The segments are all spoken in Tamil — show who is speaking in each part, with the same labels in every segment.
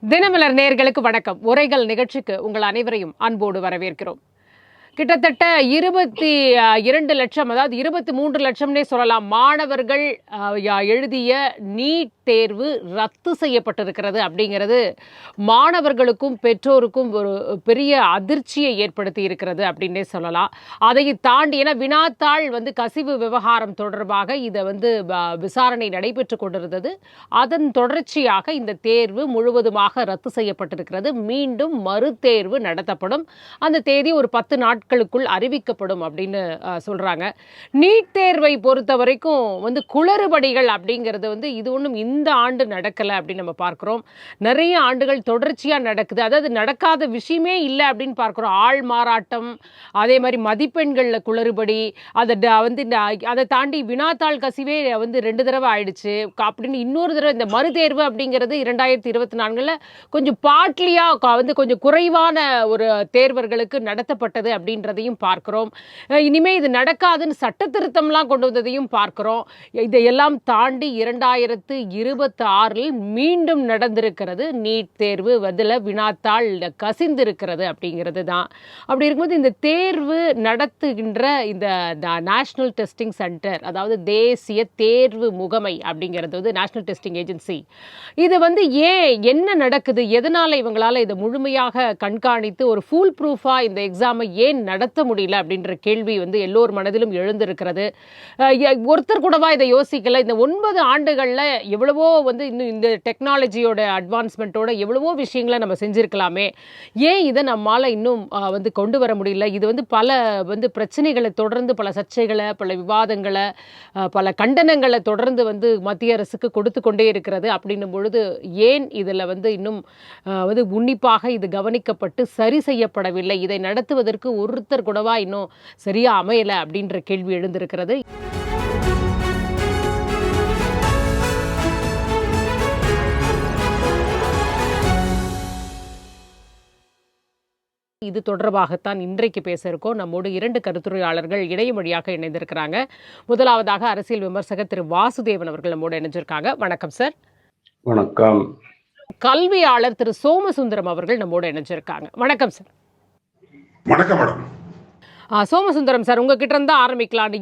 Speaker 1: தினமலர் நேயர்களுக்கு வணக்கம். உரைகள் நிகழ்ச்சிக்கு உங்கள் அனைவரையும் அன்போடு வரவேற்கிறோம். கிட்டத்தட்ட 22 லட்சம், அதாவது 23 லட்சம்னே சொல்லலாம், மாணவர்கள் எழுதிய நீட் தேர்வு ரத்து செய்யப்பட்டிருக்கிறது. அப்படிங்கிறது மாணவர்களுக்கும் பெற்றோருக்கும் ஒரு பெரிய அதிர்ச்சியை ஏற்படுத்தி இருக்கிறது அப்படின்னே சொல்லலாம். அதை தாண்டி ஏன்னா வினாத்தாள் கசிவு விவகாரம் தொடர்பாக இதை விசாரணை நடைபெற்று கொண்டிருந்தது. அதன் தொடர்ச்சியாக இந்த தேர்வு முழுவதுமாக ரத்து செய்யப்பட்டிருக்கிறது. மீண்டும் மறுதேர்வு நடத்தப்படும். அந்த தேதி ஒரு 10 நாட்களுக்குள் அறிவிக்கப்படும் அப்படின்னு சொல்றாங்க. நீட் தேர்வை பொறுத்த வரைக்கும் குளறுபடிகள் அப்படிங்கிறது இது ஒன்றும் இந்த ஆண்டு நடக்கல அப்படின்னு நம்ம பார்க்கிறோம். நிறைய ஆண்டுகள் தொடர்ச்சியா நடக்குது. அதாவது நடக்காத விஷயமே இல்லை அப்படின்னு பார்க்கிறோம். ஆள் மாறாட்டம், அதே மாதிரி மதிப்பெண்கள்ல குளறுபடி, அதை தாண்டி வினாத்தாள் கசிவே 2 தடவை ஆயிடுச்சு அப்படின்னு இன்னொரு தடவை இந்த மறுதேர்வு அப்படிங்கிறது 2024 கொஞ்சம் பாட்லியா கொஞ்சம் குறைவான ஒரு தேர்வர்களுக்கு நடத்தப்பட்டது அப்படின்றதையும் பார்க்கிறோம். இனிமே இது நடக்காதுன்னு சட்ட திருத்தம்லாம் கொண்டு வந்ததையும் பார்க்கிறோம். இதையெல்லாம் தாண்டி 2026 மீண்டும் நடந்திருக்கிறது நீட் தேர்வு. வினாத்தாள் கசிந்திருக்கிறது அப்படிங்கிறது தான். அப்படி இருக்கும்போது இந்த தேர்வு நடத்துகின்ற இந்த நேஷனல் டெஸ்டிங் சென்டர், அதாவது தேசிய தேர்வு முகமை அப்படிங்கிறது நேஷனல் டெஸ்டிங் ஏஜென்சி, இது ஏன் என்ன நடக்குது, எதனால இவங்களால இதை முழுமையாக கண்காணித்து ஒரு ஃபுல் ப்ரூஃபா இந்த எக்ஸாமை ஏன் நடத்த முடியல அப்படின்ற கேள்வி எல்லோர் மனதிலும் எழுந்திருக்கிறது. ஒருத்தர் கூடவா இதை யோசிக்கல? இந்த 9 ஆண்டுகள்ல எவ்வளவோ இன்னும் இந்த டெக்னாலஜியோட அட்வான்ஸ்மெண்ட்டோட எவ்வளவோ விஷயங்களை நம்ம செஞ்சிருக்கலாமே, ஏன் இதை நம்மால இன்னும் கொண்டு வர முடியல? இது பல பிரச்சனைகளை தொடர்ந்து, பல சர்ச்சைகளை, பல விவாதங்களை, பல கண்டனங்களை தொடர்ந்து மத்திய அரசுக்கு கொடுத்து கொண்டே இருக்கிறது. அப்படின்னும் பொழுது ஏன் இதில் இன்னும் உன்னிப்பாக இது கவனிக்கப்பட்டு சரி செய்யப்படவில்லை? இதை நடத்துவதற்கு ஒருத்தர் கூடவா இன்னும் சரியா அமையல அப்படின்ற கேள்வி எழுந்திருக்கிறது. இது தொடர்பாகத்தான் இன்றைக்கு பேச இருக்கோம். நம்மோடு 2 கருத்துரையாளர்கள் இணைய வழியாக இணைந்திருக்கிறாங்க. முதலாவதாக அரசியல் விமர்சகர் திரு வாசுதேவன் அவர்கள் நம்மோடு இணைஞ்சிருக்காங்க. வணக்கம் சார்.
Speaker 2: வணக்கம்.
Speaker 1: கல்வியாளர் திரு சோமசுந்தரம் அவர்கள் நம்மோடு இணைஞ்சிருக்காங்க. வணக்கம் சார்.
Speaker 2: வணக்கம் மேடம்.
Speaker 1: சோமசுந்தரம் சார், உங்ககிட்ட இருந்தா ஆரம்பிக்கலாம்.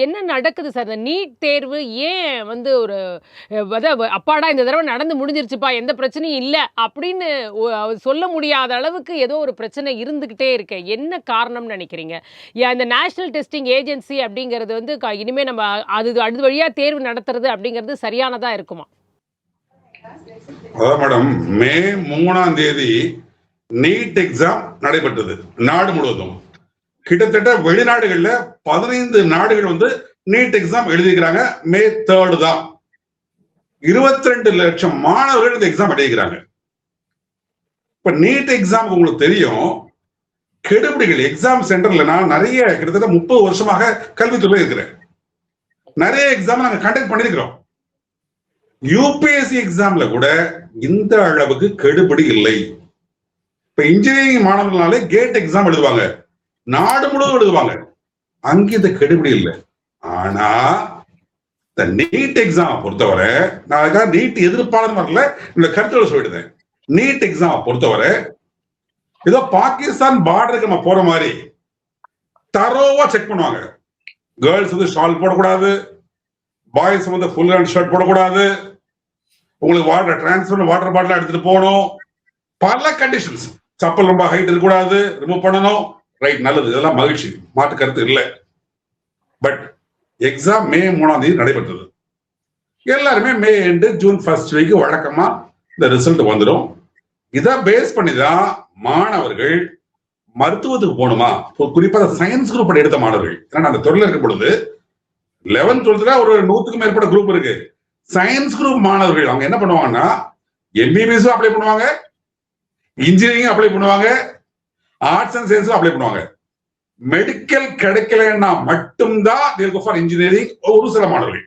Speaker 1: என்ன நடக்குது சார்? இந்த நீட் தேர்வு ஏன் ஒரு அப்பாடா இந்த தடவை நடந்து முடிஞ்சிருச்சுப்பா, எந்த பிரச்சனையும் இல்லை அப்படின்னு சொல்ல முடியாத அளவுக்கு ஏதோ ஒரு பிரச்சனை இருந்துகிட்டே இருக்கு. என்ன காரணம்னு நினைக்கிறீங்க? இந்த நேஷனல் டெஸ்டிங் ஏஜென்சி அப்படிங்கிறது இனிமே நம்ம அது வழியா தேர்வு நடத்துறது அப்படிங்கிறது சரியானதா இருக்குமா?
Speaker 2: அதான் மேடம், மே 3ஆம் தேதி நீட் எக்ஸாம் நடைபெற்றது நாடு முழுவதும். கிட்டத்தட்ட வெளிநாடுகள்ல 15 நாடுகள் நீட் எக்ஸாம் எழுதிக்கிறாங்க. மே 3 தான் 22 லட்சம் மாணவர்கள் இந்த எக்ஸாம் எழுதிக்கிறாங்க. இப்ப நீட் எக்ஸாம் உங்களுக்கு தெரியும், கெடுபிடிகள் எக்ஸாம் சென்டர்ல நான் நிறைய கிட்டத்தட்ட 30 வருஷமாக கல்வித்துறையில இருக்கிறேன். நிறைய எக்ஸாம் நாங்க கண்டக்ட் பண்ணிருக்கிறோம். யூபிஎஸ்சி எக்ஸாம்ல கூட இந்த அளவுக்கு கெடுபிடி இல்லை. இப்ப இன்ஜினியரிங் மாணவர்களாலே கேட் எக்ஸாம் எழுதுவாங்க, நாடு முழுவதும் எழுதுவாங்க, அங்க இந்த கெடுபிடி இல்லை. ஆனா இந்த நீட் எக்ஸாம் பொறுத்தவரை, நான் நீட் எதிர்ப்பாளர் வரல, இந்த கருத்துல சொல்லிடுறேன். நீட் எக்ஸாம் பொறுத்தவரை ஏதோ பாகிஸ்தான் பார்டருக்கு நம்ம போற மாதிரி தரோவா செக் பண்ணுவாங்க. கேர்ள்ஸ் ஷால் போடக்கூடாது, பாய்ஸ் ஃபுல் ஹேண்ட் ஷர்ட் போடக்கூடாது, உங்களுக்கு வாட்டர் டிரான்ஸ்பர் வாட்டர் பாட்டில் எடுத்துட்டு போகணும், பல கண்டிஷன்ஸ், சப்பல் ரொம்ப ஹைட் இருக்கக்கூடாது, ரிமூவ் பண்ணணும். ரைட், நல்லது, இதெல்லாம் மகிழ்ச்சி, மாற்று கருத்து இல்லை. பட் எக்ஸாம் மே 3ஆம் தேதி நடைபெற்றது. எல்லாருமே மே எண்டு ஜூன் 1 வீக் வழக்கமா இந்த ரிசல்ட் வந்துடும். இதை பேஸ் பண்ணிதான் மாணவர்கள் மருத்துவத்துக்கு போகணுமா, குறிப்பா சயின்ஸ் குரூப் எடுத்த மாணவர்கள், ஏன்னா அந்த துறையில் இருக்கும் பொழுது 11th 12th ஒரு 100க்கும் மேற்பட்ட குரூப் இருக்கு. சயின்ஸ் குரூப் மாணவர்கள் அவங்க என்ன பண்ணுவாங்கன்னா, எம்பிபிஎஸ் அப்ளை பண்ணுவாங்க, இன்ஜினியரிங் அப்ளை பண்ணுவாங்க, ஆர்ட்ஸ் அண்ட் சயின்ஸ் அப்ளை பண்ணுவாங்க. மெடிக்கல் கிடைக்கலன்னா மட்டும்தான் இன்ஜினியரிங் ஒரு சில மாணவர்கள்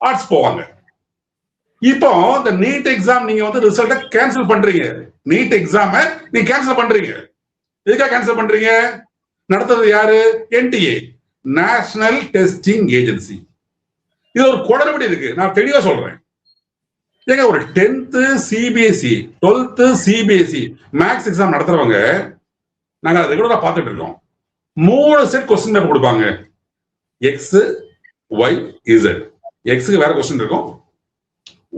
Speaker 2: ஆர்ட்ஸ் போவாங்க. இப்போ இந்த நீட் எக்ஸாம் நீங்க ரிசல்ட்டை கேன்சல் பண்றீங்க. நீட் எக்ஸாம் நீங்க கேன்சல் பண்றீங்க. எதுக்காக கேன்சல் பண்றீங்க? நடத்துறது யாரு? NDA, national testing agency. இது ஒரு குளறுபடி இருக்கு, நான் தெளிவா சொல்றேன். ஏங்க ஒரு 10th CBSE 12th CBSE maths exam நடத்துறவங்க நாங்க ரெகுலரா பார்த்துட்டு இருக்கோம். 3 செட் கொஸ்டின் பேப்பர் கொடுப்பாங்க. X, Y, Z. எக்ஸுக்கு வேற கொஸ்டின் இருக்கும்,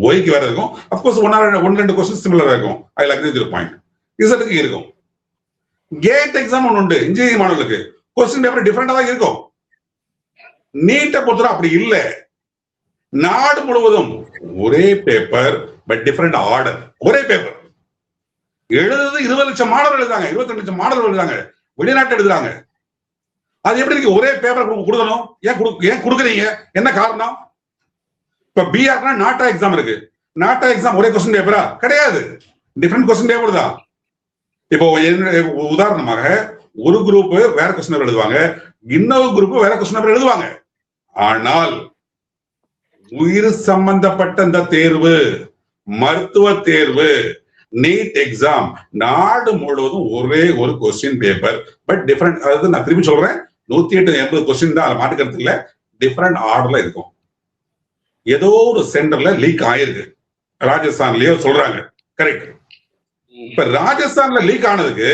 Speaker 2: ஒய்க்கு வேற இருக்கும். அப்கோர்ஸ் 1-2 கொஸ்டின் சிமிலரா இருக்கும். I agree with your point. இசட்டுக்கு இருக்கும். கேட் எக்ஸாம் ஒன்று உண்டு இன்ஜினியரிங் மாணவர்களுக்கு. கொஸ்டின் பேப்பர் டிஃபரெண்டா தான் இருக்கும். நீட்டை பொறுத்தவரை அப்படி இல்லை. நாடு முழுவதும் ஒரே பேப்பர் பட் டிஃபரெண்ட் ஆர்டர். ஒரே பேப்பர் எழுதுறது 20 லட்சம் மாணவர்கள் எழுதுறாங்க, 22 லட்சம் மாணவர்கள் எழுதுறாங்க, வெளிநாட்டு எழுதுறாங்க. அது எப்படி இருக்கு? ஒரே பேப்பர் கொடுக்கணும். ஏன் கொடுக்குறீங்க? என்ன காரணம்? இப்ப பிஆர்னா நாட்டா எக்ஸாம் இருக்கு. நாட்டா எக்ஸாம் ஒரே கொஸ்டின் பேப்பரா? கிடையாது, டிஃபரெண்ட் கொஸ்டின் பேப்பர் தான். இப்போ உதாரணமாக ஒரு குரூப் வேற கொஸ்டின் பேப்பர் எழுதுவாங்க, இன்னொரு குரூப் வேற கொஸ்டின் பேப்பர் எழுதுவாங்க. ஆனால் உயிர் சம்பந்தப்பட்ட இந்த தேர்வு, மருத்துவ தேர்வு, நீட் எக்ஸாம் நாடு முழுவதும் ஒரே ஒரு கொஸ்டின் பேப்பர் பட் டிஃபரெண்ட். அதாவது நான் திரும்பி சொல்றேன், 180 கொஸ்டின் தான், மாட்டுக்கிறது இல்ல, டிஃபரெண்ட் ஆர்டர்ல இருக்கும். ஏதோ ஒரு சென்டர்ல லீக் ஆயிருக்கு. ராஜஸ்தான்லயோ சொல்றாங்க, கரெக்ட். இப்ப ராஜஸ்தான்ல லீக் ஆனதுக்கு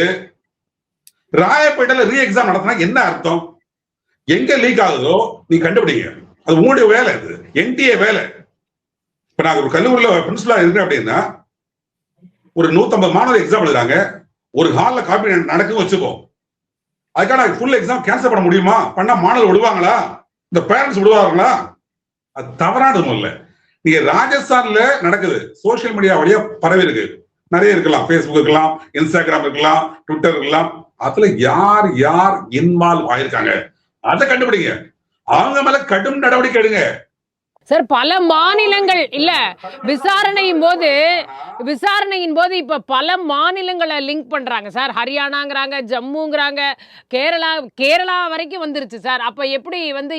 Speaker 2: ராயப்பேட்டையில ரீ எக்ஸாம் நடத்தினா என்ன அர்த்தம்? எங்க லீக் ஆகுதோ நீ கண்டுபிடிங்க. அது உங்களுடைய வேலை, அது என்டிஏ வேலை. இப்ப நாங்க ஒரு கல்லூரியில பிரின்சிபலா இருக்கேன் அப்படின்னா, ஒரு 150 மாணவர் எக்ஸாம் எழுதுறாங்க, ஒரு ஹால்ல காப்பி நடக்கும் வச்சுப்போம். அதுக்கான ஃபுல் எக்ஸாம் கேன்சல் பண்ண முடியுமா? பண்ணா மாணவர் விடுவாங்களா? இந்த பேரண்ட்ஸ் விடுவாங்களா? அது தவறானது. இல்ல, நீங்க ராஜஸ்தான்ல நடக்குது, சோசியல் மீடியா வழியா பரவி இருக்கு, நிறைய இருக்கலாம், பேஸ்புக் இருக்கலாம், இன்ஸ்டாகிராம் இருக்கலாம், ட்விட்டர் இருக்கலாம். அதுல யார் யார் இன்வால்வ் ஆயிருக்காங்க அதை கண்டுபிடிங்க. அவங்க மேல கடும் நடவடிக்கை எடுங்க.
Speaker 1: சார், பல மாநிலங்கள் இல்ல விசாரணையின் போது இப்ப பல மாநிலங்களை லிங்க் பண்றாங்க சார். ஹரியானாங்கிறாங்க, ஜம்முங்கிறாங்க, கேரளா வரைக்கும் வந்துருச்சு சார். அப்ப எப்படி வந்து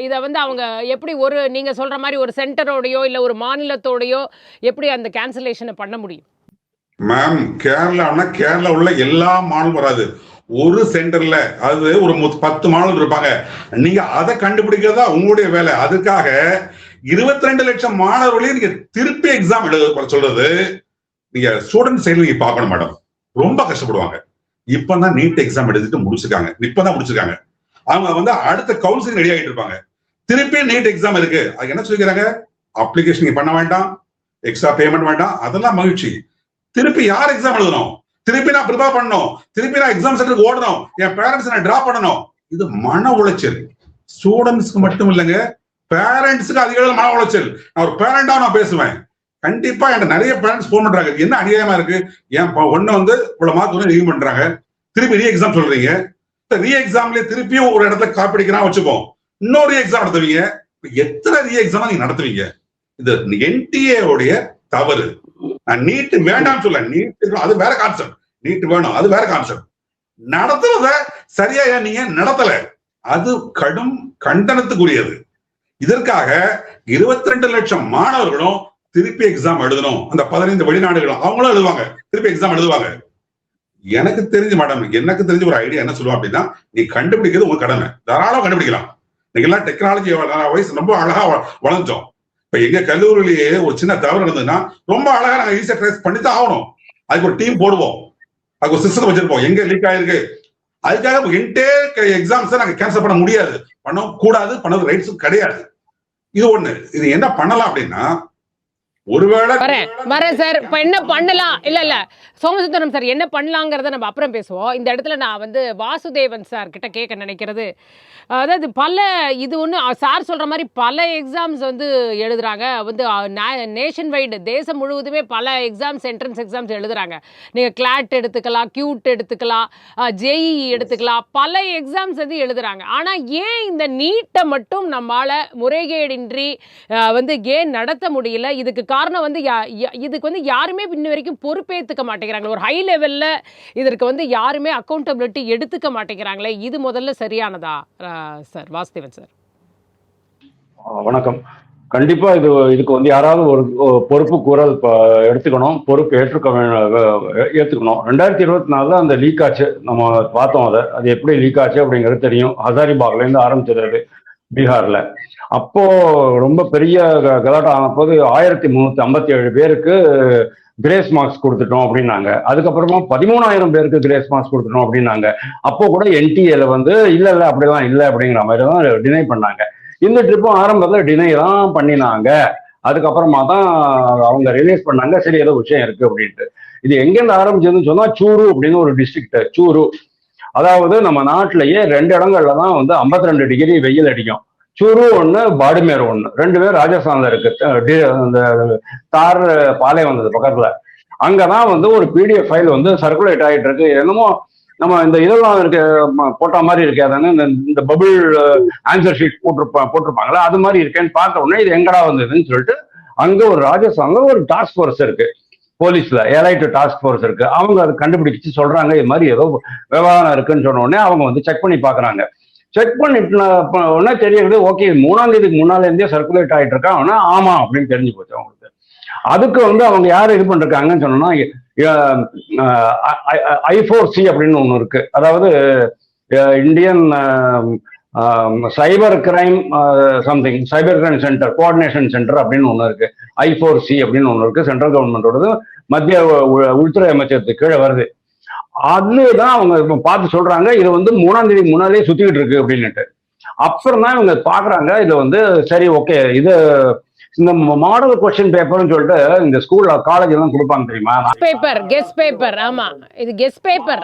Speaker 1: இத வந்து அவங்க எப்படி ஒரு நீங்க சொல்ற மாதிரி ஒரு சென்டரோடையோ இல்ல ஒரு மாநிலத்தோடையோ எப்படி அந்த கேன்சலேஷனை பண்ண முடியும்?
Speaker 2: மேம், கேரளா உள்ள எல்லா மாநிலம் வராது. ஒரு சென்டர்ல அது ஒரு 10 மாணவர்கள் இருப்பாங்க. நீங்க அதை கண்டுபிடிக்கிறதா உங்களுடைய வேலை. அதுக்காக 22 லட்சம் மாணவர்களையும் நீங்க திருப்பி எக்ஸாம் எழுத சொல்றது, நீங்க ஸ்டூடெண்ட் சைடுல நீங்க பார்க்கணும் மேடம். ரொம்ப கஷ்டப்படுவாங்க. இப்பதான் நீட் எக்ஸாம் எழுதிட்டு முடிச்சிருக்காங்க. இப்பதான் முடிச்சிருக்காங்க. அவங்க வந்து அடுத்த கவுன்சிலிங் ரெடி ஆகிட்டு இருப்பாங்க. திருப்பி நீட் எக்ஸாம் இருக்கு, அது என்ன சொல்லிக்கிறாங்க? அப்ளிகேஷன் நீங்க பண்ண வேண்டாம், எக்ஸ்ட்ரா பேமெண்ட் வேண்டாம், அதெல்லாம் மகிழ்ச்சி. திருப்பி யார் எக்ஸாம் எழுதணும்? திருப்பி நான் ப்ரிப்பேர் பண்ணணும், திருப்பி நான் எக்ஸாம் சென்டருக்கு ஓடணும், என் பேரண்ட்ஸ் நான் டிராப் பண்ணணும். இது மன உளைச்சல். ஸ்டூடெண்ட்ஸ்க்கு மட்டும் இல்லைங்க, பேரண்ட்ஸுக்கு அதிக மன உளைச்சல். நான் ஒரு பேரண்டா நான் பேசுவேன். கண்டிப்பா என்கிட்ட நிறைய பேரண்ட்ஸ் போன் பண்றாங்க, என்ன அநியாயமா இருக்கு, என் ஒண்ணு வந்து இவ்வளவு மார்க் வந்து ரிவ்யூ பண்றாங்க, திருப்பி ரீ எக்ஸாம் சொல்றீங்க. ரீ எக்ஸாம்லயே திருப்பியும் ஒரு இடத்துல காப்பிடிக்கிறான் வச்சுப்போம், இன்னொரு எக்ஸாம் நடத்துவீங்க. எத்தனை ரீ எக்ஸாம் நீங்க நடத்துவீங்க? இது என்டிஏ உடைய தவறு. நான் நீட் வேண்டாம் சொல்ல, நீட் அது வேற கான்செப்ட், நீட் வேணும் அது வேற கான்செப்ட். நடத்துறத சரியா நீங்க நடத்தல, அது கடும் கண்டனத்துக்குரியது. இதற்காக 22 லட்சம் மாணவர்களும் திருப்பி எக்ஸாம் எழுதணும். அந்த 15 வெளிநாடுகளும் அவங்களும் எழுதுவாங்க, திருப்பி எக்ஸாம் எழுதுவாங்க. எனக்கு தெரிஞ்சு மேடம், எனக்கு தெரிஞ்ச ஒரு ஐடியா என்ன சொல்லுவோம் அப்படின்னா, நீ கண்டுபிடிக்கிறது உங்க கடமை, தாராளம் கண்டுபிடிக்கலாம். நீங்க எல்லாம் டெக்னாலஜி வயசு ரொம்ப அழகா வளர்ந்தோம். இப்ப எங்க கல்லூரியிலேயே ஒரு சின்ன தவறு இருந்ததுன்னா ரொம்ப அழகா நாங்க ஈஸியா ட்ரேஸ் பண்ணித்தான் ஆகணும். அதுக்கு ஒரு டீம் போடுவோம், அதுக்கு ஒரு சிஸ்டம் வச்சிருப்போம், எங்க லீக் ஆயிருக்கு. அதுக்காக என்டையர் எக்ஸாம்ஸ் நாங்க கேன்சல் பண்ண முடியாது, பண்ண கூடாது, பண்ணது ரைட்ஸும் கிடையாது. இது ஒண்ணு. இது என்ன பண்ணலாம் அப்படின்னா, ஒருவேளை
Speaker 1: வரேன் சார். இப்ப என்ன பண்ணலாம்? இல்ல சோமசுந்தரம் சார், என்ன பண்ணலாங்கிறத நம்ம அப்புறம் பேசுவோம். இந்த இடத்துல நான் வந்து வாசுதேவன் சார் கிட்ட கேட்க நினைக்கிறது, அதாவது இது ஒன்று சார் சொல்ற மாதிரி பல எக்ஸாம்ஸ் வந்து எழுதுறாங்க, வந்து நேஷன் வைடு தேசம் முழுவதுமே பல எக்ஸாம்ஸ், என்ட்ரன்ஸ் எக்ஸாம்ஸ் எழுதுறாங்க. நீங்க கிளாட் எடுத்துக்கலாம், கியூட் எடுத்துக்கலாம், ஜேஇ எடுத்துக்கலாம், பல எக்ஸாம்ஸ் வந்து எழுதுறாங்க. ஆனா ஏன் இந்த நீட்டை மட்டும் நம்மால முறைகேடின்றி வந்து ஏன் நடத்த முடியல? இதுக்கு காரணம் வந்து இதுக்கு வந்து யாருமே இன்ன வரைக்கும் பொறுப்பேற்றுக்க மாட்டேங்கிறாங்க. ஒரு ஹை லெவல்ல இதற்கு வந்து யாருமே அக்கௌண்டபிலிட்டி எடுத்துக்க மாட்டேங்கிறாங்களே. இது முதல்ல சரியானதா சார்? வாசுதேவன் சார்
Speaker 3: வணக்கம். கண்டிப்பா இதுக்கு வந்து யாராவது ஒரு பொறுப்பு கூறல் எடுத்துக்கணும், பொறுப்பு ஏற்றுக்கணும். 2024 அந்த லீக் ஆச்சு, நம்ம பார்த்தோம். அது எப்படி லீக் ஆச்சு அப்படிங்கிறது தெரியும். ஹசாரிபாக்ல இருந்து ஆரம்பிச்சது. பீகார்ல. அப்போ ரொம்ப பெரிய கலாட்டம் ஆன போது 1357 பேருக்கு கிரேஸ் மார்க்ஸ் கொடுத்துட்டோம் அப்படின்னாங்க. அதுக்கப்புறமா 13,000 பேருக்கு கிரேஸ் மார்க்ஸ் கொடுத்துட்டோம் அப்படின்னாங்க. அப்போ கூட என்டிஏல வந்து இல்ல அப்படிதான் இல்லை அப்படிங்கிற மாதிரி தான் டினை பண்ணாங்க. இந்த ட்ரிப்பும் ஆரம்பத்தில் டினை தான் பண்ணினாங்க. அதுக்கப்புறமா தான் அவங்க ரிலீஸ் பண்ணாங்க, சரி ஏதோ விஷயம் இருக்கு அப்படின்ட்டு. இது எங்கேருந்து ஆரம்பிச்சதுன்னு சொன்னா சூரு அப்படின்னு ஒரு டிஸ்ட்ரிக்ட். சூரு அதாவது நம்ம நாட்டிலேயே 2 இடங்கள்ல தான் வந்து 52 டிகிரி வெயில் அடிக்கும். சூரு ஒண்ணு, பாடுமேர் ஒண்ணு. 2 பேர் ராஜஸ்தான்ல இருக்கு. இந்த தார் பாளையம் வந்தது பக்கத்துல. அங்கதான் வந்து ஒரு பிடிஎஃப் ஃபைல் வந்து சர்க்குலேட் ஆகிட்டு இருக்கு. என்னமோ நம்ம இந்த இதெல்லாம் இருக்கு போட்ட மாதிரி இருக்கே, அதானே இந்த பபுள் ஆன்சர் ஷீட் போட்டிருப்பாங்களா, அது மாதிரி இருக்கேன்னு பார்த்த உடனே இது எங்கடா வந்ததுன்னு சொல்லிட்டு அங்க ஒரு ராஜஸ்தான்ல ஒரு டாஸ்க் ஃபோர்ஸ் இருக்கு, போலீஸ்ல ஏலைட் டாஸ்க் ஃபோர்ஸ் இருக்கு. அவங்க அதை கண்டுபிடிச்சு சொல்றாங்க இது மாதிரி ஏதோ விவகாரம் இருக்குன்னு சொன்ன உடனே அவங்க வந்து செக் பண்ணி பாக்குறாங்க. செக் பண்ணிட்டு உடனே தெரியுது, ஓகே 3ஆம் தேதிக்கு முன்னால இருந்தே சர்க்குலேட் ஆகிட்டு இருக்கான். ஆமா அப்படின்னு தெரிஞ்சு போச்சு அவங்களுக்கு. அதுக்கு வந்து அவங்க யார் இது பண்றாங்கன்னு சொன்னா I4C அப்படின்னு ஒண்ணு இருக்கு. அதாவது Indian cyber crime something, cyber crime centre coordination centre அப்படின்னு ஒண்ணு இருக்கு. I4C அப்படின்னு ஒண்ணு இருக்கு, சென்ட்ரல் கவர்மெண்டோடது, மத்திய உள்துறை அமைச்சகத்துக்கு கீழே வருது. அதுதான் அவங்க பார்த்து சொல்றாங்க இது வந்து 3ஆம் தேதி முன்னாலே சுத்திக்கிட்டு இருக்கு அப்படின்னுட்டு. அப்புறம் தான் இவங்க பாக்குறாங்க இது வந்து சரி ஓகே, இது இந்த மாடல் கொஸ்டின் பேப்பர்னு சொல்லிட்டு இந்த ஸ்கூல்ல காலேஜ் எல்லாம் கொடுப்பாங்க தெரியுமா,
Speaker 1: கெஸ் பேப்பர். ஆமா, இது கெஸ் பேப்பர்.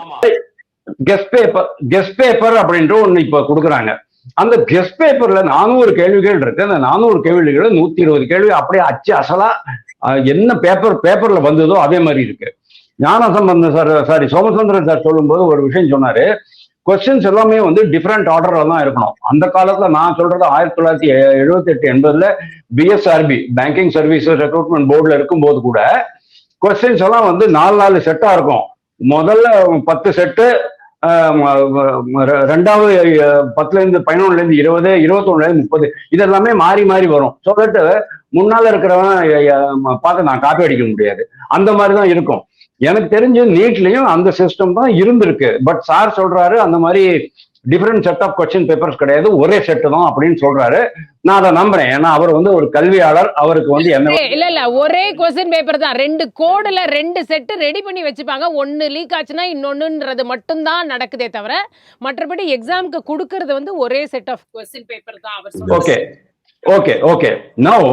Speaker 3: கெஸ் பேப்பர் அப்படின்ற ஒண்ணு இப்ப கொடுக்குறாங்க. அந்த கெஸ் பேப்பர்ல 400 கேள்விகள் இருக்கு. அந்த 400 கேள்விகள் 120 கேள்வி அப்படியே அச்சு அசலா என்ன பேப்பர்ல வந்ததோ அதே மாதிரி இருக்கு. ஞானசம்பந்தன் சார் சோமசுந்தரன் சார் சொல்லும்போது ஒரு விஷயம் சொன்னாரு, கொஸ்டின்ஸ் எல்லாமே வந்து டிஃப்ரெண்ட் ஆர்டர்ல தான் இருக்கணும். அந்த காலத்துல நான் சொல்றது 1978-80 பிஎஸ்ஆர்பி பேங்கிங் சர்வீசஸ் ரெக்ரூட்மெண்ட் போர்டுல இருக்கும்போது கூட கொஸ்டின்ஸ் எல்லாம் வந்து 4 செட்டா இருக்கும். முதல்ல 10 செட்டு, ரெண்டாவது 10லேருந்து 11லேருந்து 20, 21லேருந்து 30, இதெல்லாமே மாறி மாறி வரும். சொல்லிட்டு முன்னால இருக்கிறவன் பார்த்து நான் காப்பி அடிக்க முடியாது, அந்த மாதிரி தான் இருக்கும். எனக்கு தெரிஞ்சு நீட்லயும் அந்த சிஸ்டம் தான் இருந்திருக்கு. பட் சார் சொல்றாரு அந்த மாதிரி different set of question papers கிடையாது, ஒரே செட்டு தான் அப்படின்னு சொல்றாரு. நான் அதை நம்புறேன். ஏன்னா அவர் வந்து ஒரு கல்வியாளர், அவருக்கு வந்து என்ன
Speaker 1: இல்ல ஒரே கொஸ்டின் பேப்பர் தான், 2 கோடுல 2 செட் ரெடி பண்ணி வச்சுப்பாங்க. ஒன்னு லீக் ஆச்சுன்னா இன்னொன்னுன்றது மட்டும் தான் நடக்குதே தவிர மற்றபடி எக்ஸாம்க்கு கொடுக்கறது வந்து ஒரே செட் ஆஃப் கொஸ்டின் பேப்பர் தான் அவர் சொல்றாரு.
Speaker 3: Okay okay okay. நவ்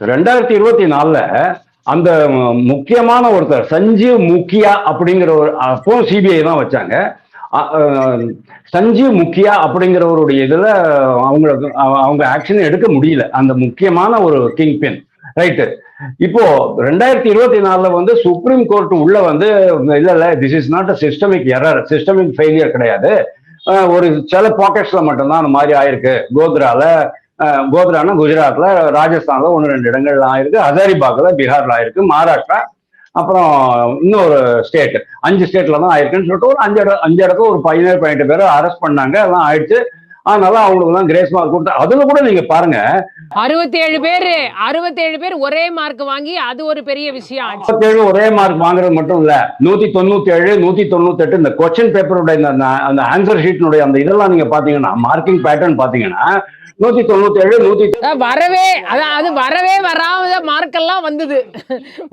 Speaker 3: 2024ல அந்த முக்கியமான ஒருத்தர் சஞ்சீவ் முக்கியா அப்படிங்கிற ஒரு, அப்போ சிபிஐ தான் வச்சாங்க. சஞ்சீவ் முக்கியா அப்படிங்கிறவருடைய இதுல அவங்க ஆக்ஷன் எடுக்க முடியல, அந்த முக்கியமான ஒரு கிங் பின் ரைட்டு. இப்போ 2024ல வந்து சுப்ரீம் கோர்ட் உள்ள வந்து இல்ல this is not a systemic error, systemic failure கிடையாது, ஒரு சில பாக்கெட்ஸ்ல மட்டும்தான் அந்த மாதிரி ஆயிருக்கு. கோத்ரானா குஜராத்ல, ராஜஸ்தான்ல 1-2 இடங்கள்ல ஆயிருக்கு, ஹசாரிபாக்ல பீகார்ல ஆயிருக்கு, மகாராஷ்டிரா, அப்புறம் இன்னொரு ஸ்டேட், 5 ஸ்டேட்ல தான் ஆயிருக்குன்னு சொல்லிட்டு ஒரு 5 இடத்துல ஒரு 17-18 பேரை அரெஸ்ட் பண்ணாங்க. எல்லாம் ஆயிடுச்சு. அதனால அவங்களுக்கு தான் கிரேஸ் மார்க் கொடுத்தா. அதுல கூட நீங்க பாருங்க
Speaker 1: 67 பேர் ஒரே மார்க் வாங்கி அது ஒரு பெரிய விஷயம்.
Speaker 3: 67 ஒரே மார்க் வாங்குறது மட்டும் இல்ல, 197, 198 இந்த கொஸ்டின் பேப்பருடைய அந்த ஆன்சர் ஷீட்னுடைய அந்த இதெல்லாம் நீங்க பாத்தீங்கன்னா, மார்க்கிங் பேட்டர்ன் பாத்தீங்கன்னா 197
Speaker 1: வரவே வராத மார்க்கெல்லாம் வந்தது,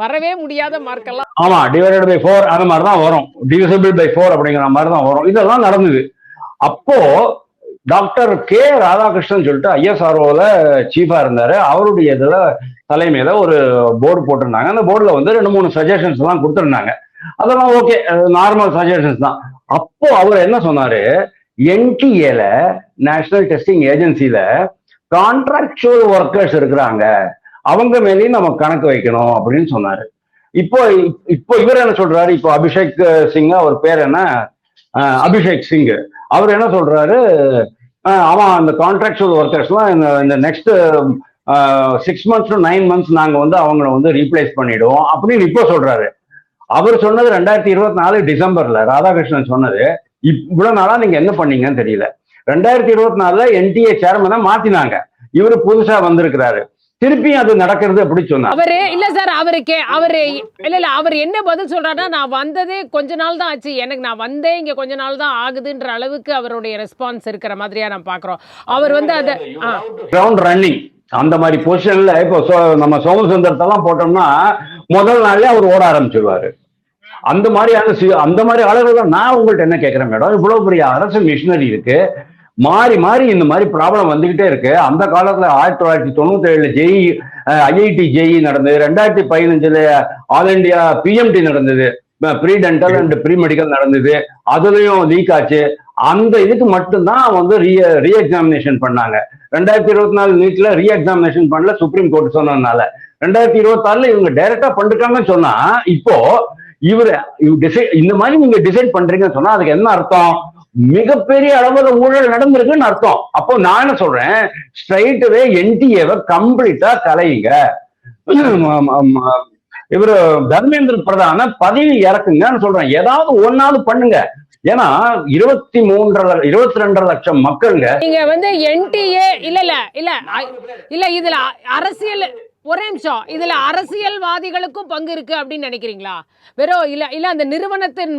Speaker 1: வரவே முடியாத மார்க்கெல்லாம்.
Speaker 3: ஆமா, டிவைடட் பை 4 அந்த மாதிரி தான் வரும், டிவிசிபிள் பை 4 அப்படிங்கிற மாதிரி தான் வரும். இதெல்லாம் நடந்தது. அப்போ டாக்டர் கே ராதாகிருஷ்ணன் சொல்லிட்டு ஐஎஸ்ஆர்ஓல சீஃபா இருந்தாரு. அவருடைய இதுல தலைமையில ஒரு போர்டு போட்டிருந்தாங்க. அந்த போர்டுல வந்து 2-3 சஜஷன்ஸ் எல்லாம் கொடுத்துருந்தாங்க. அதெல்லாம் ஓகே, நார்மல் சஜஷன்ஸ் தான். அப்போ அவர் என்ன சொன்னாரு, என்டிஏல நேஷனல் டெஸ்டிங் ஏஜென்சில கான்ட்ராக்சுவல் ஒர்க்கர்ஸ் இருக்கிறாங்க, அவங்க மேலேயும் நம்ம கணக்கு வைக்கணும் அப்படின்னு சொன்னாரு. இப்போ இவர் என்ன சொல்றாரு, இப்போ அபிஷேக் சிங், அவர் பேர் என்ன, அபிஷேக் சிங், அவர் என்ன சொல்றாரு, ஆமா அந்த கான்ட்ராக்சுவல் ஒர்க்கர்ஸ்லாம் இந்த நெக்ஸ்ட் 6 months to 9 months நாங்க வந்து அவங்கள வந்து ரீப்ளேஸ் பண்ணிடுவோம் அப்படின்னு இப்போ சொல்றாரு. அவர் சொன்னது 2024 டிசம்பர்ல, ராதாகிருஷ்ணன் சொன்னது. இவ்வளவு நாளா நீங்க என்ன பண்ணீங்கன்னு தெரியல. 2024ல என்டிஏ சேர்மனை மாத்தினாங்க, இவரு புதுசா வந்திருக்கிறாரு. திருப்பியும் அது நடக்கிறது அப்படி சொன்னா
Speaker 1: அவரு இல்ல சார் அவர் என்ன பதில் சொல்றாருன்னா, நான் வந்ததே கொஞ்ச நாள் தான் ஆச்சு, எனக்கு நான் வந்தே இங்க கொஞ்ச நாள் தான் ஆகுதுன்ற அளவுக்கு அவருடைய ரெஸ்பான்ஸ் இருக்கிற மாதிரியா நான் பாக்குறோம். அவர் வந்து அத
Speaker 3: கிரவுண்ட் ரன்னிங் அந்த மாதிரி பொசிஷன்ல இப்போ நம்ம சோமசுந்தரத்தெல்லாம் போட்டோம்னா முதல் நாளே அவர் ஓட ஆரம்பிச்சிருவாரு. அந்த மாதிரி ஆளுகள் தான் நான் உங்கள்கிட்ட என்ன கேட்கிறேன் மேடம், இவ்வளவு பெரிய அரசு மிஷினரி இருக்கு, மாறி மாறி இந்த மாதிரி ப்ராப்ளம் வந்துகிட்டே இருக்கு. அந்த காலத்துல 1997 ஐஐடி ஜேஇ நடந்தது, 2015 ஆல் இண்டியா பிஎம்டி நடந்தது, pre dental and pre medical நடந்தது, அதுலயும் லீக் ஆச்சு. அந்த இதுக்கு மட்டும்தான் வந்து ரீ எக்ஸாமினேஷன் பண்ணாங்க. 2024 நீட்ல ரீ எக்ஸாமினேஷன் பண்ணல, சுப்ரீம் கோர்ட் சொன்னதுனால. 2026 இவங்க டைரக்டா பண்ணிருக்காங்கன்னு சொன்னா, இப்போ இந்த மாதிரி நீங்க டிசைட் பண்றீங்கன்னு சொன்னா அதுக்கு என்ன அர்த்தம்? மிகப்பெரிய அளவுல ஊழல் நடந்திருக்குன்னு அர்த்தம். அப்போ நான் என்ன சொல்றேன், ஸ்ட்ரைட்வே என்டிஏவை கம்ப்ளீட்டா கலையுங்க. இவரு தர்மேந்திர பிரதான பதவி இறக்குங்கன்னு சொல்றேன். ஏதாவது ஒன்னாவது பண்ணுங்க. ஏன்னா 22.5 லட்சம் மக்களுங்க.
Speaker 1: நீங்க வந்து என்டிஏ இல்ல இதுல அரசியல், ஒரே நிமிஷம், இதுல அரசியல்வாதிகளுக்கும் பங்கு இருக்கு அப்படின்னு நினைக்கிறீங்களா? வெறும் இல்ல அந்த நிறுவனத்தின்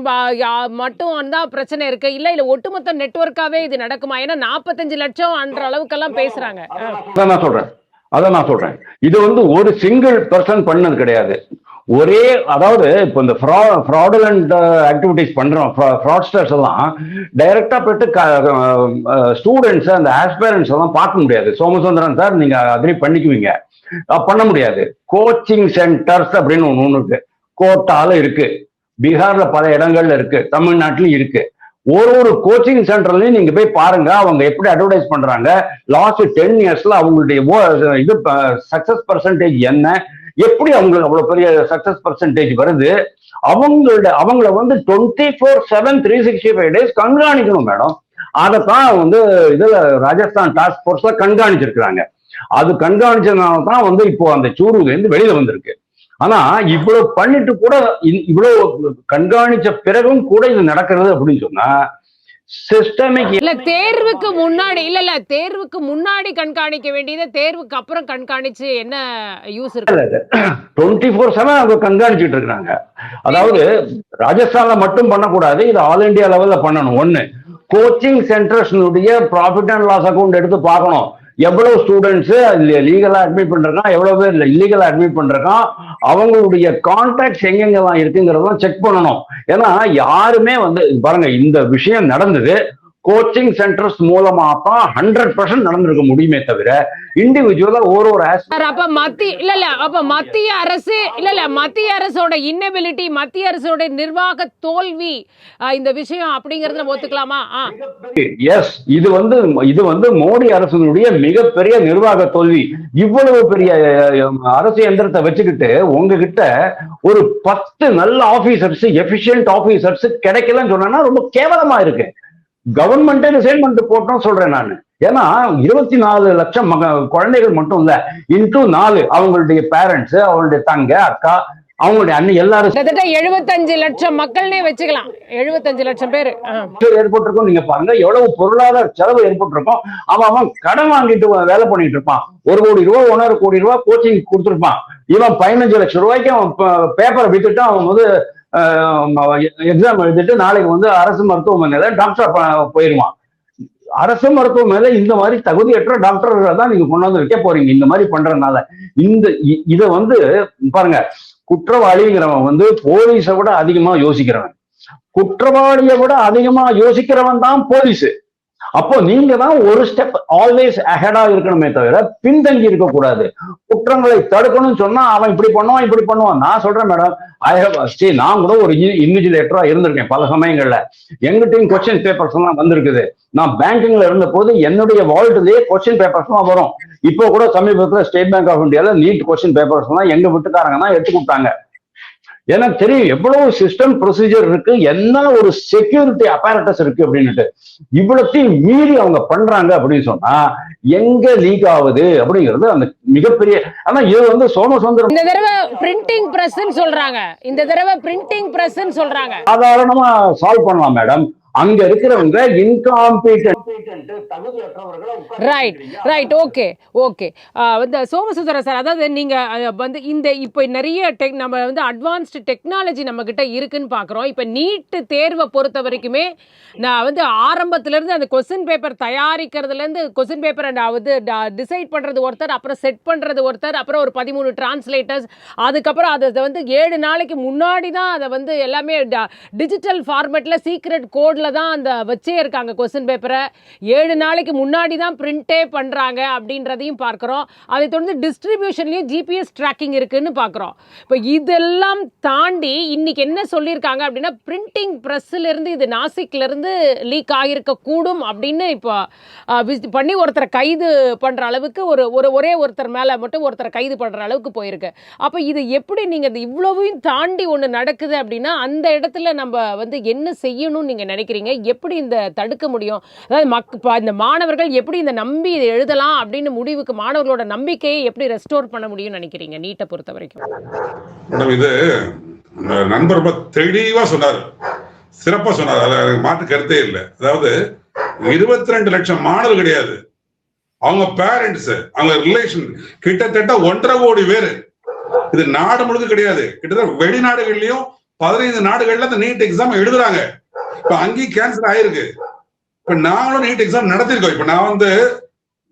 Speaker 1: மட்டும் தான் பிரச்சனை இருக்கு, இல்ல ஒட்டுமொத்த நெட்வொர்க்காவே இது நடக்குமா? ஏன்னா 45 லட்சம் என்ற அளவுக்கெல்லாம் பேசுறாங்க.
Speaker 3: அதான் நான் சொல்றேன், இது வந்து ஒரு சிங்கிள் பர்சன் பண்ணது கிடையாது. அதாவது இப்போ இந்த ஃப்ராடுலண்ட் ஆக்டிவிட்டிஸ் பண்றோம் ஃப்ராட்ஸ்டர்ஸ் எல்லாம் டைரக்டா போயிட்டு ஸ்டூடெண்ட்ஸ் அந்த ஆஸ்பைரன்ஸ் எல்லாம் பார்க்க முடியாது. சோமசுந்தரன் சார் நீங்க அக்ரி பண்ணிக்குவீங்க, பண்ண முடியாது. கோச்சிங் சென்டர்ஸ் அப்படின்னு ஒண்ணு இருக்கு, கோட்டால இருக்கு, பீகார்ல பல இடங்கள்ல இருக்கு, தமிழ்நாட்டிலும் இருக்கு. ஒரு கோச்சிங் சென்டர்லயும் நீங்க போய் பாருங்க, அவங்க எப்படி அட்வர்டைஸ் பண்றாங்க. லாஸ்ட் 10 இயர்ஸ்ல அவங்களுடைய இது சக்சஸ் பர்சன்டேஜ் என்ன, எப்படி அவங்களுக்கு அவ்வளவு பெரிய சக்சஸ் பர்சன்டேஜ் வருது. அவங்கள வந்து 24/7 365 டேஸ் கண்காணிக்கணும் மேடம். அதைத்தான் வந்து இதுல ராஜஸ்தான் டாஸ்க் போர்ஸ்ல கண்காணிச்சிருக்கிறாங்க. அது கண்காணிச்சதுனால தான் வந்து இப்போ அந்த சூடுல இருந்து வெளியில வந்திருக்கு. ஆனா இவ்வளவு பண்ணிட்டு கூட, இவ்வளவு கண்காணிச்ச பிறகும் கூட இது நடக்கிறது அப்படின்னு சொன்னா சிஸ்டமிக்
Speaker 1: இல்ல. தேர்வுக்கு முன்னாடி கண்காணிக்க வேண்டியது தேர்வுக்கு அப்புறம் கண்காணிச்சு என்ன யூஸ் இருக்கு?
Speaker 3: 24/7 அவங்க கண்காணிச்சுட்டு இருக்காங்க. அதாவது ராஜஸ்தான்ல மட்டும் பண்ணக்கூடாது, இது ஆல் இண்டியா லெவல்ல பண்ணணும். ஒண்ணு, கோச்சிங் சென்டர்ஸ்னுடைய ப்ராஃபிட் அண்ட் லாஸ் அக்கௌண்ட் எடுத்து பார்க்கணும். எவ்வளவு ஸ்டூடெண்ட்ஸ் லீகலா அட்மிட் பண்றான், எவ்வளவு பேர் இல்லீகலா அட்மிட் பண்றான், அவங்களுடைய கான்டாக்ட்ஸ் எங்கெங்கெல்லாம் இருக்குங்கிறதெல்லாம் செக் பண்ணணும். ஏன்னா யாருமே வந்து பாருங்க, இந்த விஷயம் நடந்தது கோச்சிங் சென்டர்ஸ் மூலமா தான் 100% நடந்திருக்க முடியுமே தவிர இண்டிவிஜுவலா ஒரு
Speaker 1: அப்ப மத்திய அரசு மத்திய அரசோட இன்னபிலிட்டி, மத்திய அரசோட நிர்வாக தோல்வி இந்த விஷயம் அப்படிங்கறத ஒத்துக்கலாமா?
Speaker 3: எஸ், இது வந்து மோடி அரசினுடைய மிகப்பெரிய நிர்வாக தோல்வி. இவ்வளவு பெரிய அரசு எந்திரத்தை வச்சுக்கிட்டு உங்ககிட்ட ஒரு 10 நல்ல ஆபீசர்ஸ், எஃபிஷியன்ட் ஆபீசர்ஸ் கிடைக்கலன்னு சொன்னா ரொம்ப கேவலமா இருக்கு. கவர்மெண்டே ரிசைன் பண்ணிட்டு போட்டோம் சொல்றேன் நான். ஏன்னா 24 லட்சம் குழந்தைகள் மட்டும் இல்ல, இன்டூ 4 அவங்களுடைய பேரண்ட்ஸ், அவங்களுடைய தங்க, அக்கா, அவங்களுடைய அண்ணன், எல்லாரும்
Speaker 1: 75 லட்சம் மக்கள்னே வச்சுக்கலாம். 75 லட்சம் பேர்
Speaker 3: ஏற்பட்டிருக்கும். நீங்க பாருங்க எவ்வளவு பொருளாதார செலவு ஏற்பட்டிருக்கும். அவன் கடன் வாங்கிட்டு வேலை பண்ணிட்டு இருப்பான். 1 கோடி ரூபாய் 1.5 கோடி ரூபாய் கோச்சிங் கொடுத்துருப்பான். இவன் 15 லட்சம் ரூபாய்க்கு அவன் பேப்பரை வித்துட்டு அவன் வந்து எக்ஸாம் எழுதிட்டு நாளைக்கு வந்து அரசு மருத்துவமனையில டாக்டர் போயிருவான். அரசு மருத்துவமனையில இந்த மாதிரி தகுதியற்ற டாக்டர்கள் தான் நீங்க கொண்டு வந்து வைக்க போறீங்க. இந்த மாதிரி பண்றதுனால இதை வந்து பாருங்க, குற்றவாளிங்கிறவன் வந்து போலீஸை விட அதிகமா யோசிக்கிறவன், குற்றவாளியை விட அதிகமா யோசிக்கிறவன் தான் போலீஸ். அப்போ நீங்க தான் ஒரு ஸ்டெப் ஆல்வேஸ் அஹெடா இருக்கணுமே தவிர பின்தங்கி இருக்க கூடாது. குற்றங்களை தடுக்கணும்னு சொன்னா அவன் இப்படி பண்ணுவான். நான் சொல்றேன் மேடம், நான் கூட ஒரு இன்விஜிலேட்டரா இருந்திருக்கேன் பல சமயங்கள்ல. எங்கிட்டையும் கொஸ்டின் பேப்பர்ஸ் எல்லாம் வந்திருக்குது. நான் பேங்கிங்ல இருந்த போது என்னுடைய வால்ட்லயே கொஸ்டின் பேப்பர்ஸ் எல்லாம் வரும். இப்போ கூட சமீபத்தில் ஸ்டேட் பேங்க் ஆஃப் இந்தியால நீட் கொஸ்டின் பேப்பர்ஸ் எல்லாம் எங்க வீட்டுக்காரங்க தான் எடுத்து கொடுத்தாங்க. எனக்கு தெரியும் எவ்வளவு சிஸ்டம் ப்ரொசீஜர் இருக்கு, என்ன ஒரு செக்யூரிட்டி அப்பாரட்டஸ் இருக்கு அப்படின்னுட்டு. இவ்வளத்தையும் மீறி அவங்க பண்றாங்க அப்படின்னு சொன்னா எங்க லீக் ஆகுது அப்படிங்கிறது அந்த மிகப்பெரிய. ஆனா இது வந்து சோமசுந்தரம்
Speaker 1: இந்த தடவை பிரிண்டிங் பிரஸ் சொல்றாங்க,
Speaker 3: சாதாரணமா சால்வ் பண்ணலாம் மேடம். அங்க இருக்கிறவங்க இன்காம்பிட்டன்ட் தகுதியற்றவர்களை
Speaker 1: ரைட் ஓகே ஓகே. வந்து சோமசுந்தரம் சார், அதாவது நீங்க வந்து இந்த இப்போ நிறைய நம்ம வந்து அட்வான்ஸ்டு டெக்னாலஜி நம்ம கிட்ட இருக்குன்னு பாக்குறோம். இப்போ நீட் தேர்வை பொறுத்த வரைக்குமே நான் வந்து ஆரம்பத்துல இருந்து அந்த கொஸ்டின் பேப்பர் தயாரிக்கிறதுல இருந்து கொஸ்டின் பேப்பரை நான் வந்து டிசைட் பண்றது ஒருத்தர், அப்புறம் செட் பண்றது ஒருத்தர், அப்புறம் ஒரு 13 டிரான்ஸ்லேட்டர்ஸ், அதுக்கப்புறம் அதை வந்து 7 நாளைக்கு முன்னாடி தான் அதை வந்து எல்லாமே டிஜிட்டல் ஃபார்மேட்ல சீக்ரெட் கோட்ல தான் அந்த வச்சே இருக்காங்க. கொஸ்டின் பேப்பரை 7 நாளைக்கு முன்னாடி தான் பிரிண்டே பண்றாங்க அப்படின்றதையும் பார்க்கிறோம். அதை தொடர்ந்து டிஸ்ட்ரிபியூஷன்லயும் ஜிபிஎஸ் ட்ராக்கிங் இருக்குன்னு பார்க்குறோம். இப்போ இதெல்லாம் தாண்டி இன்னைக்கு என்ன சொல்லியிருக்காங்க அப்படின்னா, பிரிண்டிங் ப்ரெஸ்ல இருந்து இது நாசிக்ல இருந்து லீக் ஆகியிருக்க கூடும் அப்படின்னு இப்போ பண்ணி ஒருத்தரை கைது பண்ற அளவுக்கு ஒரே ஒருத்தர் மேல மட்டும் ஒருத்தரை கைது பண்ற அளவுக்கு போயிருக்கு. அப்ப இது எப்படி நீங்க இவ்வளவையும் தாண்டி ஒண்ணு நடக்குது அப்படின்னா அந்த இடத்துல நம்ம வந்து என்ன செய்யணும்னு நீங்க நினைக்கிறீங்க? எப்படி இந்த தடுக்க முடியும்? அதாவது இந்த மாணவர்கள் எப்படி இந்த நம்பி இதை எழுதலாம் அப்படின்னு முடிவுக்கு மாணவர்களோட நம்பிக்கையை எப்படி ரெஸ்டோர் பண்ண முடியும்னு நினைக்கிறீங்க நீட்டை பொறுத்த வரைக்கும்?
Speaker 2: இது நண்பர் ரொம்ப தெளிவா சொன்னார், சிறப்பா சொன்னார், அதை மாற்று கருத்தே இல்லை. அதாவது 22 லட்சம் மாணவர்கள் கிடையாது, அவங்க பேரண்ட்ஸ், அவங்க ரிலேஷன் கிட்டத்தட்ட 1.5 கோடி பேரு. இது நாடு முழுக்க கிடையாது, கிட்டத்தட்ட வெளிநாடுகள்லயும் 15 நாடுகள்ல இந்த நீட் எக்ஸாம் எழுதுறாங்க. இப்ப அங்கேயும் கேன்சல் ஆயிருக்கு. இப்ப நாங்களும் நீட் எக்ஸாம் நடத்திருக்கோம். இப்ப நான் வந்து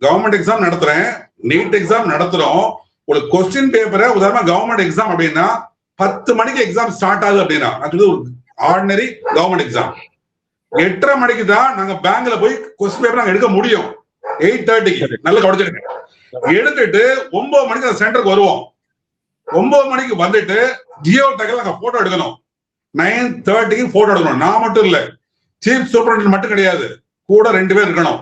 Speaker 2: கவர்மெண்ட் எக்ஸாம் நடத்துறேன், நீட் எக்ஸாம் நடத்துறோம். ஒரு கொஸ்டின் பேப்பரை உதாரணமா கவர்மெண்ட் எக்ஸாம் அப்படின்னா 10 மணிக்கு எக்ஸாம் ஸ்டார்ட் ஆகுது அப்படின்னா, ஆக்சுவலி ஒரு ஆர்டினரி கவர்மெண்ட் எக்ஸாம் 8:30 மணிக்கு தான் நாங்க பேங்க்ல போய் கொஸ்டின் பேப்பர் நாங்க எடுக்க முடியும். 8:30க்கு நல்ல கவனிச்சிருக்கேன். எடுத்துட்டு 9 மணிக்கு அந்த சென்டருக்கு வருவோம். 9 மணிக்கு வந்துட்டு ஜியோ டேக்ல நாங்க போட்டோ எடுக்கணும். 9:30க்கு போட்டோ எடுக்கணும். நான் மட்டும் இல்ல, சீஃப் சூப்பரண்டென்ட் மட்டும் கிடையாது, கூட 2 பேர் இருக்கணும்.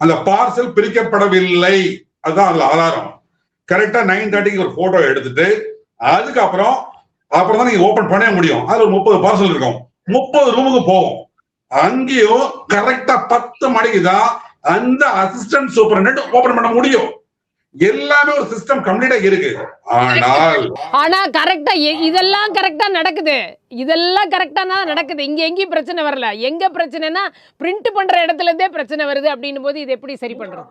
Speaker 2: அந்த பார்சல் பிரிக்கப்படவில்லை, அதுதான் அதுல ஆதாரம். கரெக்டா 9:30க்கு ஒரு போட்டோ எடுத்துட்டு அதுக்கப்புறம் தான் நீங்க ஓபன் பண்ண முடியும். அதுல ஒரு 30 பார்சல் இருக்கும். 30 ரூமுக்கு போவோம். அங்கேயும் கரெக்டா 10 மணிக்கு தான் அந்த அசிஸ்டன்ட் சூப்பரண்டென்ட் ஓபன் பண்ண முடியும். எல்லாமே ஒரு சிஸ்டம் கம்ப்ளீட்டா இருக்கு.
Speaker 1: ஆனா கரெக்டா இதெல்லாம் கரெக்டா நடக்குது, இதெல்லாம் கரெக்டா தான் நடக்குது. இங்க எங்கேயும் பிரச்சனை வரல. எங்க பிரச்சனைனா பிரிண்ட் பண்ற இடத்துல இருந்தே பிரச்சனை வருது அப்படின்னும் போது இது எப்படி சரி பண்றோம்?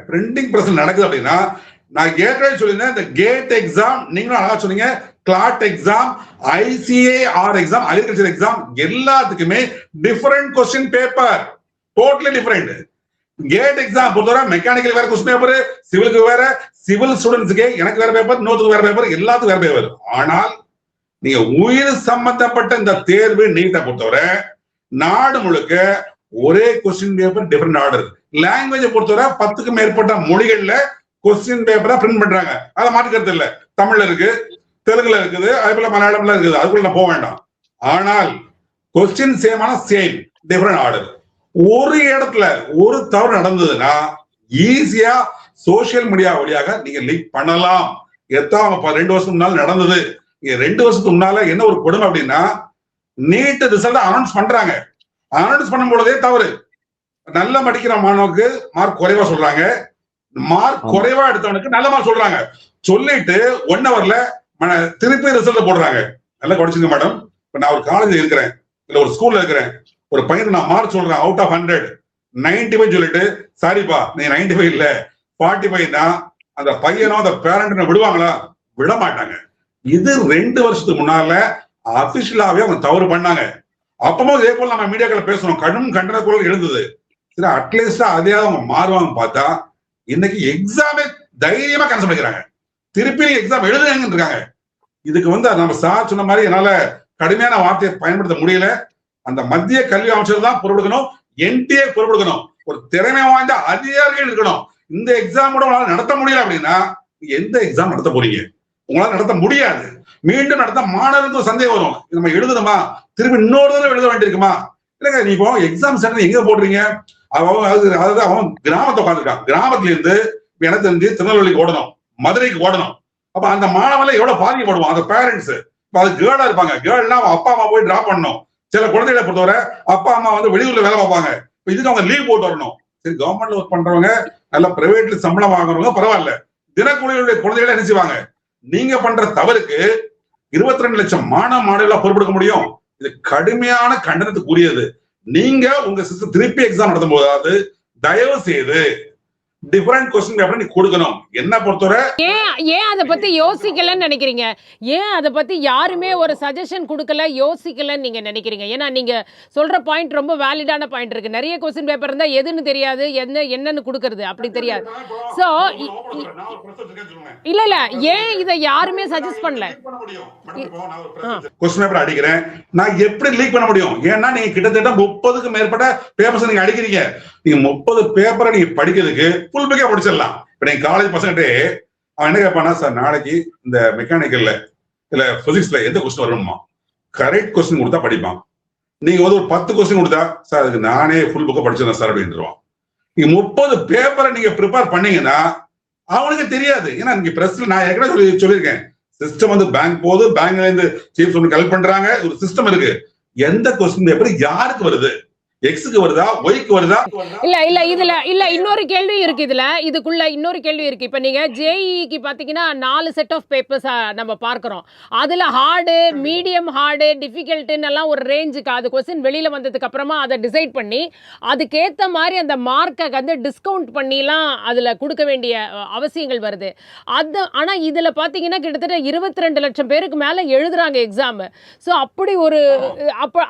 Speaker 2: பிரிண்டிங் பிரச்சனை நடக்குது அப்படின்னா, நான் ஏற்கனவே சொல்லியிருந்தேன், இந்த கேட் எக்ஸாம் நீங்களும் அழகா சொன்னீங்க, CLAT exam, ICAR exam, agriculture exam எல்லாத்துக்குமே different question paper, totally different. GATE exam பொறுத்தவரை மெக்கானிக்கல் வேற கொஸ்டின் பேப்பர், சிவிலுக்கு வேற, சிவில் ஸ்டூடெண்ட்ஸ்க்கு எனக்கு வேற பேப்பர், இன்னொருத்துக்கு வேற பேப்பர், எல்லாத்துக்கும் வேற பேப்பர். ஆனால் நீங்க உயிர் சம்பந்தப்பட்ட இந்த தேர்வு நீட்டை பொறுத்தவரை நாடு முழுக்க ஒரே கொஸ்டின் பேப்பர், டிஃபரெண்ட் ஆர்டர். லாங்குவேஜை பொறுத்தவரை 10க்கும் மேற்பட்ட மொழிகள்ல கொஸ்டின் பேப்பரா பிரிண்ட் பண்றாங்க. அதை மாற்றுக்கிறது இல்ல. தமிழ்ல இருக்கு, தெலுங்குல இருக்குது, அதே போல மலையாளம்ல இருக்குது, அதுக்குள்ள நான் போக வேண்டாம். ஆனால் கொஸ்டின் சேமான சேம், டிஃபரெண்ட் ஆர்டர். ஒரு இடத்துல ஒரு தவறு நடந்ததுன்னா ஈஸியா சோசியல் மீடியா வழியாக நீங்க லீக் பண்ணலாம். 2 வருஷத்துக்கு முன்னால நடந்தது. 2 வருஷத்துக்கு முன்னால என்ன ஒரு கொடுமை அப்படின்னா, நீட் ரிசல்ட் அனௌன்ஸ் பண்றாங்க. அனௌன்ஸ் பண்ணும் பொழுதே தவறு. நல்ல படிக்கிற மாணவனுக்கு மார்க் குறைவா சொல்றாங்க, மார்க் குறைவா எடுத்தவனுக்கு நல்ல மார்க் சொல்றாங்க. சொல்லிட்டு 1 ஹவர்ல திருப்பி ரிசல்ட் போடுறாங்க. நல்லா படிச்சுங்க மேடம். இப்ப நான் ஒரு காலேஜ்ல இருக்கிறேன், இல்ல ஒரு ஸ்கூல்ல இருக்கிறேன், ஒரு பையன் நான் மார்க் சொல்றேன் அவுட் ஆஃப் 100 95 சொல்லிட்டு, சாரிப்பா நீ 95 இல்ல 45 தான், அந்த பையனோ அந்த பேரண்ட் விடுவாங்களா? விட மாட்டாங்க. இது 2 வருஷத்துக்கு முன்னால அபிஷியலாவே அவங்க தவறு பண்ணாங்க. அப்பவும் இதே போல நம்ம மீடியாக்களை பேசணும், கடும் கண்டன குரல் எழுந்தது. சரி, அட்லீஸ்டா அதையாவது அவங்க மாறுவாங்க பார்த்தா இன்னைக்கு எக்ஸாமே தைரியமா கேன்சல் பண்ணிக்கிறாங்க. திருப்பி எக்ஸாம் எழுதுங்க இருக்காங்க. இதுக்கு நம்ம சார் சொன்ன மாதிரி என்னால கடுமையான வார்த்தையை பயன்படுத்த முடியல. அந்த மத்திய கல்வி அமைச்சர் தான் பொறுப்பெடுக்கணும், என்டிஏ பொறுப்பெடுக்கணும், ஒரு திறமை வாய்ந்த அதிகாரிகள் இருக்கணும். இந்த எக்ஸாம் கூட உங்களால நடத்த முடியல அப்படின்னா எந்த எக்ஸாம் நடத்த போறீங்க? உங்களால நடத்த முடியாது. மீண்டும் நடத்த மாணவர்களுக்கு சந்தேகம் வரும், நம்ம எழுதணுமா, திருப்பி இன்னொரு தடவை எழுத வேண்டியிருக்குமா? இல்லைங்க, நீ இப்போ எக்ஸாம் சென்டர் எங்க போடுறீங்க? அதாவது அவன் கிராமத்தை உட்காந்துருக்கான், கிராமத்துல இருந்து எனக்கு தெரிஞ்சு திருநெல்வேலிக்கு ஓடணும், மதுரைக்கு ஓடணும். அப்ப அந்த மாணவன்ல எவ்வளவு பாதிக்கப்படுவான் அந்த பேரண்ட்ஸ். அது கேர்ளா இருப்பாங்க, கேர்ள்னா அப்பா அம்மா போய் டிராப் பண்ணணும். சில குழந்தைகளை பொறுத்தவரை அப்பா அம்மா வெளியூர்ல வேலை பார்ப்பாங்க, இதுக்கு அவங்க லீவ் போட்டு வரணும். சரி, கவர்மெண்ட்ல ஒர்க் பண்றவங்க, நல்ல பிரைவேட்ல சம்பளம் வாங்குறவங்க பரவாயில்ல, தினக்கூலிகளுடைய குழந்தைகளை என்ன செய்வாங்க? நீங்க பண்ற தவறுக்கு 22 லட்சம் மாணவர்களா பொறுப்பெடுக்க முடியும்? இது கடுமையான கண்டனத்துக்குரியது. நீங்க உங்க சிஸ்டம் திருப்பி எக்ஸாம் நடத்தும் போதாவது தயவு செய்து டிஃபரெண்ட் கொஸ்டின் பேப்பர் நீ கொடுக்கணும். என்ன பொறுத்தவரை
Speaker 1: ஏன் அதை பத்தி யோசிக்கலன்னு நினைக்கிறீங்க? ஏன் அதை பத்தி யாருமே ஒரு சஜஷன் கொடுக்கல, யோசிக்கலன்னு நீங்க நினைக்கிறீங்க? ஏன்னா நீங்க சொல்ற பாயிண்ட் ரொம்ப வேலிடான பாயிண்ட் இருக்கு. நிறைய கொஸ்டின் பேப்பர் இருந்தா எதுன்னு தெரியாது, என்னன்னு கொடுக்கறது அப்படி தெரியாது. சோ இல்ல ஏன் இதை யாருமே சஜஸ்ட் பண்ணல?
Speaker 2: கொஸ்டின் பேப்பர் அடிக்கிறேன், நான் எப்படி லீக் பண்ண முடியும்? ஏன்னா நீங்க கிட்டத்தட்ட 30க்கு மேற்பட்ட பேப்பர்ஸ் நீங்க அடிக்கிறீங்க. நீங்க 30 பேப்பரை நீங்க படிக்கிறதுக்கு ஃபுல் பேக்கா படிச்சிடலாம். இப்ப நீங்க காலேஜ் பசங்கிட்டே அவன் என்ன கேட்பானா, சார் நாளைக்கு இந்த மெக்கானிக்கல்ல இல்ல பிசிக்ஸ்ல எந்த கொஸ்டின் வரணுமா, கரெக்ட் கொஸ்டின் கொடுத்தா படிப்பான். நீங்க வந்து ஒரு 10 கொஸ்டின் கொடுத்தா, சார் அதுக்கு நானே ஃபுல் புக்கை படிச்சிடறேன் சார் அப்படின்றான். நீங்க 30 பேப்பரை நீங்க ப்ரிப்பேர் பண்ணீங்கன்னா அவனுக்கு தெரியாது. ஏன்னா நீங்க பிரஸ்ல நான் ஏற்கனவே சொல்லியிருக்கேன், சிஸ்டம் வந்து பேங்க் போகுது, பேங்க்ல இருந்து சீஃப் சொல்லி கலெக்ட் பண்றாங்க, ஒரு சிஸ்டம் இருக்கு. எந்த கொஸ்டின் பேப்பர் யாருக்கு வருது, எக்ஸுக்கு வருதா, ஒய்க்கு வருதா?
Speaker 1: இல்ல இன்னொரு கேள்வி இருக்கு. இதுக்குள்ள இன்னொரு கேள்வி இருக்கு. இப்ப நீங்க ஜேஇக்கு பாத்தீங்கன்னா 4 செட் ஆஃப் பேப்பர்ஸ் நம்ம பார்க்கிறோம். அதுல ஹார்டு, மீடியம் ஹார்டு, டிஃபிகல்ட்னு எல்லாம் ஒரு ரேஞ்சுக்கு அது கொஸ்டின் வெளியில வந்ததுக்கு அப்புறமா அதை டிசைட் பண்ணி அதுக்கேத்த மாதிரி அந்த மார்க்கை வந்து டிஸ்கவுண்ட் பண்ணிலாம் அதுல கொடுக்க வேண்டிய அவசியங்கள் வருது. ஆனா இதுல பாத்தீங்கன்னா கிட்டத்தட்ட 22 லட்சம் பேருக்கு மேல எழுதுறாங்க எக்ஸாம். சோ அப்படி ஒரு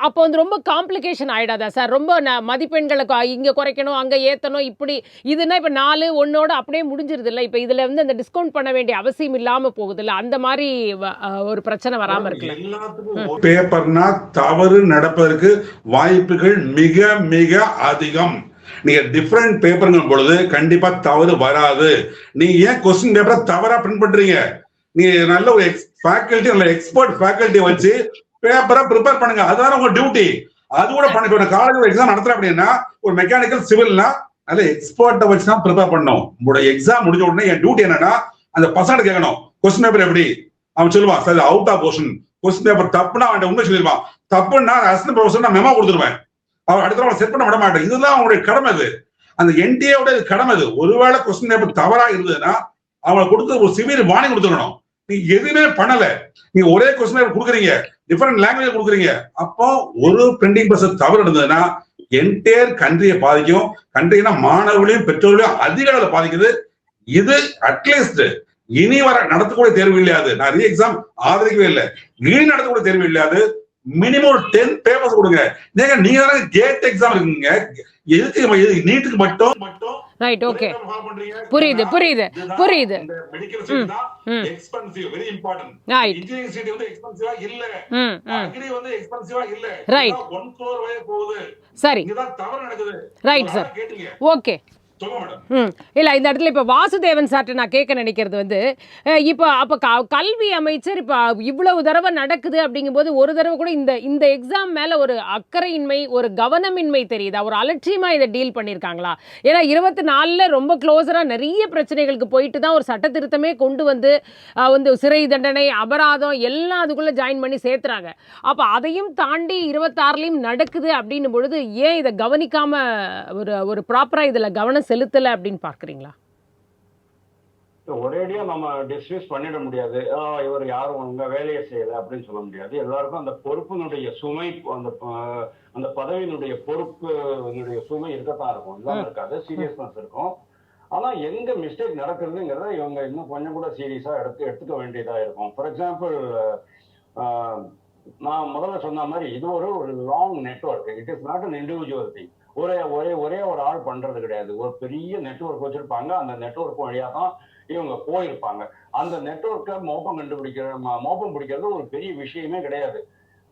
Speaker 1: அப்போ வந்து ரொம்ப காம்ப்ளிகேஷன் ஆயிடாதா சார்? ரொம்ப மதிப்பெண்களை இங்க குறைக்கணும், அங்க ஏத்தணும், இப்படி இதுனா இப்ப 4 1ஓட அப்படியே முடிஞ்சிருது இல்ல? இப்ப இதுல வந்து அந்த டிஸ்கவுண்ட் பண்ண வேண்டிய அவசியம் இல்லாம போகுது இல்ல? அந்த மாதிரி ஒரு பிரச்சனை வராம இருக்குல்ல?
Speaker 2: எல்லாத்துக்கும் பேப்பர்னா தவறு நடப்பதற்கு வாய்ப்புகள் மிக மிக அதிகம். நீங்க டிஃபரெண்ட் பேப்பர்ங்கும் பொழுது கண்டிப்பா தவறு வராது. நீங்க ஏன் கொஸ்டின் பேப்பரை தவறா பிரிண்ட் பண்றீங்க? நீங்க நல்ல ஒரு ஃபேக்கல்டி, நல்ல எக்ஸ்பர்ட் ஃபேக்கல்டி வச்சு பேப்பரை ப்ரிப்பேர் பண்ணுங்க. அதான் உங்க டியூட்டி. அது கூட பண்ண காலேஜ் எக்ஸாம் நடத்துறேன் அப்படின்னா ஒரு மெக்கானிக்கல் சிவில்னா நல்ல எக்ஸ்பர்ட்டை வச்சு தான் ப்ரிப்பேர் பண்ணணும். உங்களோட எக்ஸாம் முடிஞ்ச உடனே என் டியூட்டி என்னன்னா அந்த பசங்க கேட்கணும், கொஸ்டின் பேப்பர் எப்படி? அவன் சொல்லுவான், sir out of portion question paper தப்புனா அவன் உண்மை சொல்லிடுவான். தப்புன்னா அசிஸ்டன்ட் ப்ரொஃபசர் நான் மெமோ கொடுத்துருவேன். அவன் அடுத்த செட் பண்ண விட மாட்டேன். இதுதான் அவங்களுடைய கடமை. இது அந்த என்டிஏ கடமை. இது ஒருவேளை கொஸ்டின் பேப்பர் தவறா இருந்ததுன்னா அவங்களை கொடுத்து ஒரு சிவியர் வார்னிங் கொடுத்துடணும். நீங்க எதுவுமே பண்ணல, நீங்க ஒரே கொஸ்டின் பேப்பர் கொடுக்குறீங்க, டிஃபரெண்ட் லாங்குவேஜ் கொடுக்குறீங்க. அப்போ ஒரு பிரிண்டிங் ப்ரெஸ் தவறு இருந்ததுன்னா என்டையர் கண்ட்ரியை பாதிக்கும். கண்ட்ரினா மாணவர்களையும் பெற்றோர்களையும் அதிக அளவில் பாதிக்குது. இது அட்லீஸ்ட் இனி வர நடத்தக்கூடிய தேர்வு இல்லையாது, நான் ரீ எக்ஸாம் ஆதரிக்கவே இல்லை, இனி நடத்தக்கூடிய தேர்வு இல்லையாது மினிமம் 10 பேப்பர்ஸ் கொடுங்க. நீங்க கேட் எக்ஸாம் இருக்குங்க, எதுக்கு நீட்டுக்கு மட்டும்
Speaker 1: ரைட்? ஓகே, புரியுது புரியுது புரியுது.
Speaker 2: Expensive, very important. Engineering seat வந்து எக்ஸ்பென்சிவா இல்ல, அக்ரி வந்து எக்ஸ்பென்சிவா இல்ல,
Speaker 1: ரைட்?
Speaker 2: 1 crore வரை போகுது.
Speaker 1: சரி,
Speaker 2: இதுதான் தவறு நடக்குது.
Speaker 1: Right sir, okay. இல்ல இந்த இடத்துல இப்ப வாசுதேவன் சார்ட்ட நான் கேட்க நினைக்கிறது வந்து, இப்ப அப்ப கல்வி அமைச்சர் இப்ப இவ்வளவு தடவை நடக்குது அப்படிங்கும்போது ஒரு தடவை கூட இந்த எக்ஸாம் மேல ஒரு அக்கறையின்மை, ஒரு கவனமின்மை தெரியுதா? ஒரு அலட்சியமா இதை டீல் பண்ணிருக்காங்களா? ஏன்னா 24ல ரொம்ப க்ளோஸரா நிறைய பிரச்சனைகளுக்கு போயிட்டு தான் ஒரு சட்ட திருத்தமே கொண்டு வந்து சிறை தண்டனை, அபராதம் எல்லாம் அதுக்குள்ள ஜாயின் பண்ணி சேர்த்துறாங்க. அப்ப அதையும் தாண்டி 26லயும் நடக்குது அப்படின்னும் பொழுது ஏன் இதை கவனிக்காம ஒரு ப்ராப்பரா இதுல கவனம் செலுத்தல அப்படின்னு பாக்குறீங்களா?
Speaker 3: ஒரேடியா நம்ம டிஸ்மிஸ் பண்ணிட முடியாது. இவர் யாரும் உங்க வேலையை செய்யல அப்படின்னு சொல்ல முடியாது. எல்லாருக்கும் அந்த பொறுப்பினுடைய சுமை, அந்த பதவியினுடைய பொறுப்பினுடைய சுமை இருக்கத்தான் இருக்கும், இல்லாம இருக்காது, சீரியஸ்னஸ் இருக்கும். ஆனா எங்க மிஸ்டேக் நடக்குதுங்கிறத இவங்க இன்னும் கொஞ்சம் கூட சீரியஸா எடுத்துக்க வேண்டியதா இருக்கும். ஃபார் எக்ஸாம்பிள், நான் முதல்ல சொன்ன மாதிரி இது ஒரு long network. It is not an individual thing. ஒரே ஒரு ஆள் பண்றது கிடையாது. ஒரு பெரிய நெட்வொர்க் வச்சிருப்பாங்க. அந்த நெட்வொர்க் வழியா தான் இவங்க போயிருப்பாங்க. அந்த நெட்வொர்க்கை மோப்பம் பிடிக்கிறது ஒரு பெரிய விஷயமே கிடையாது.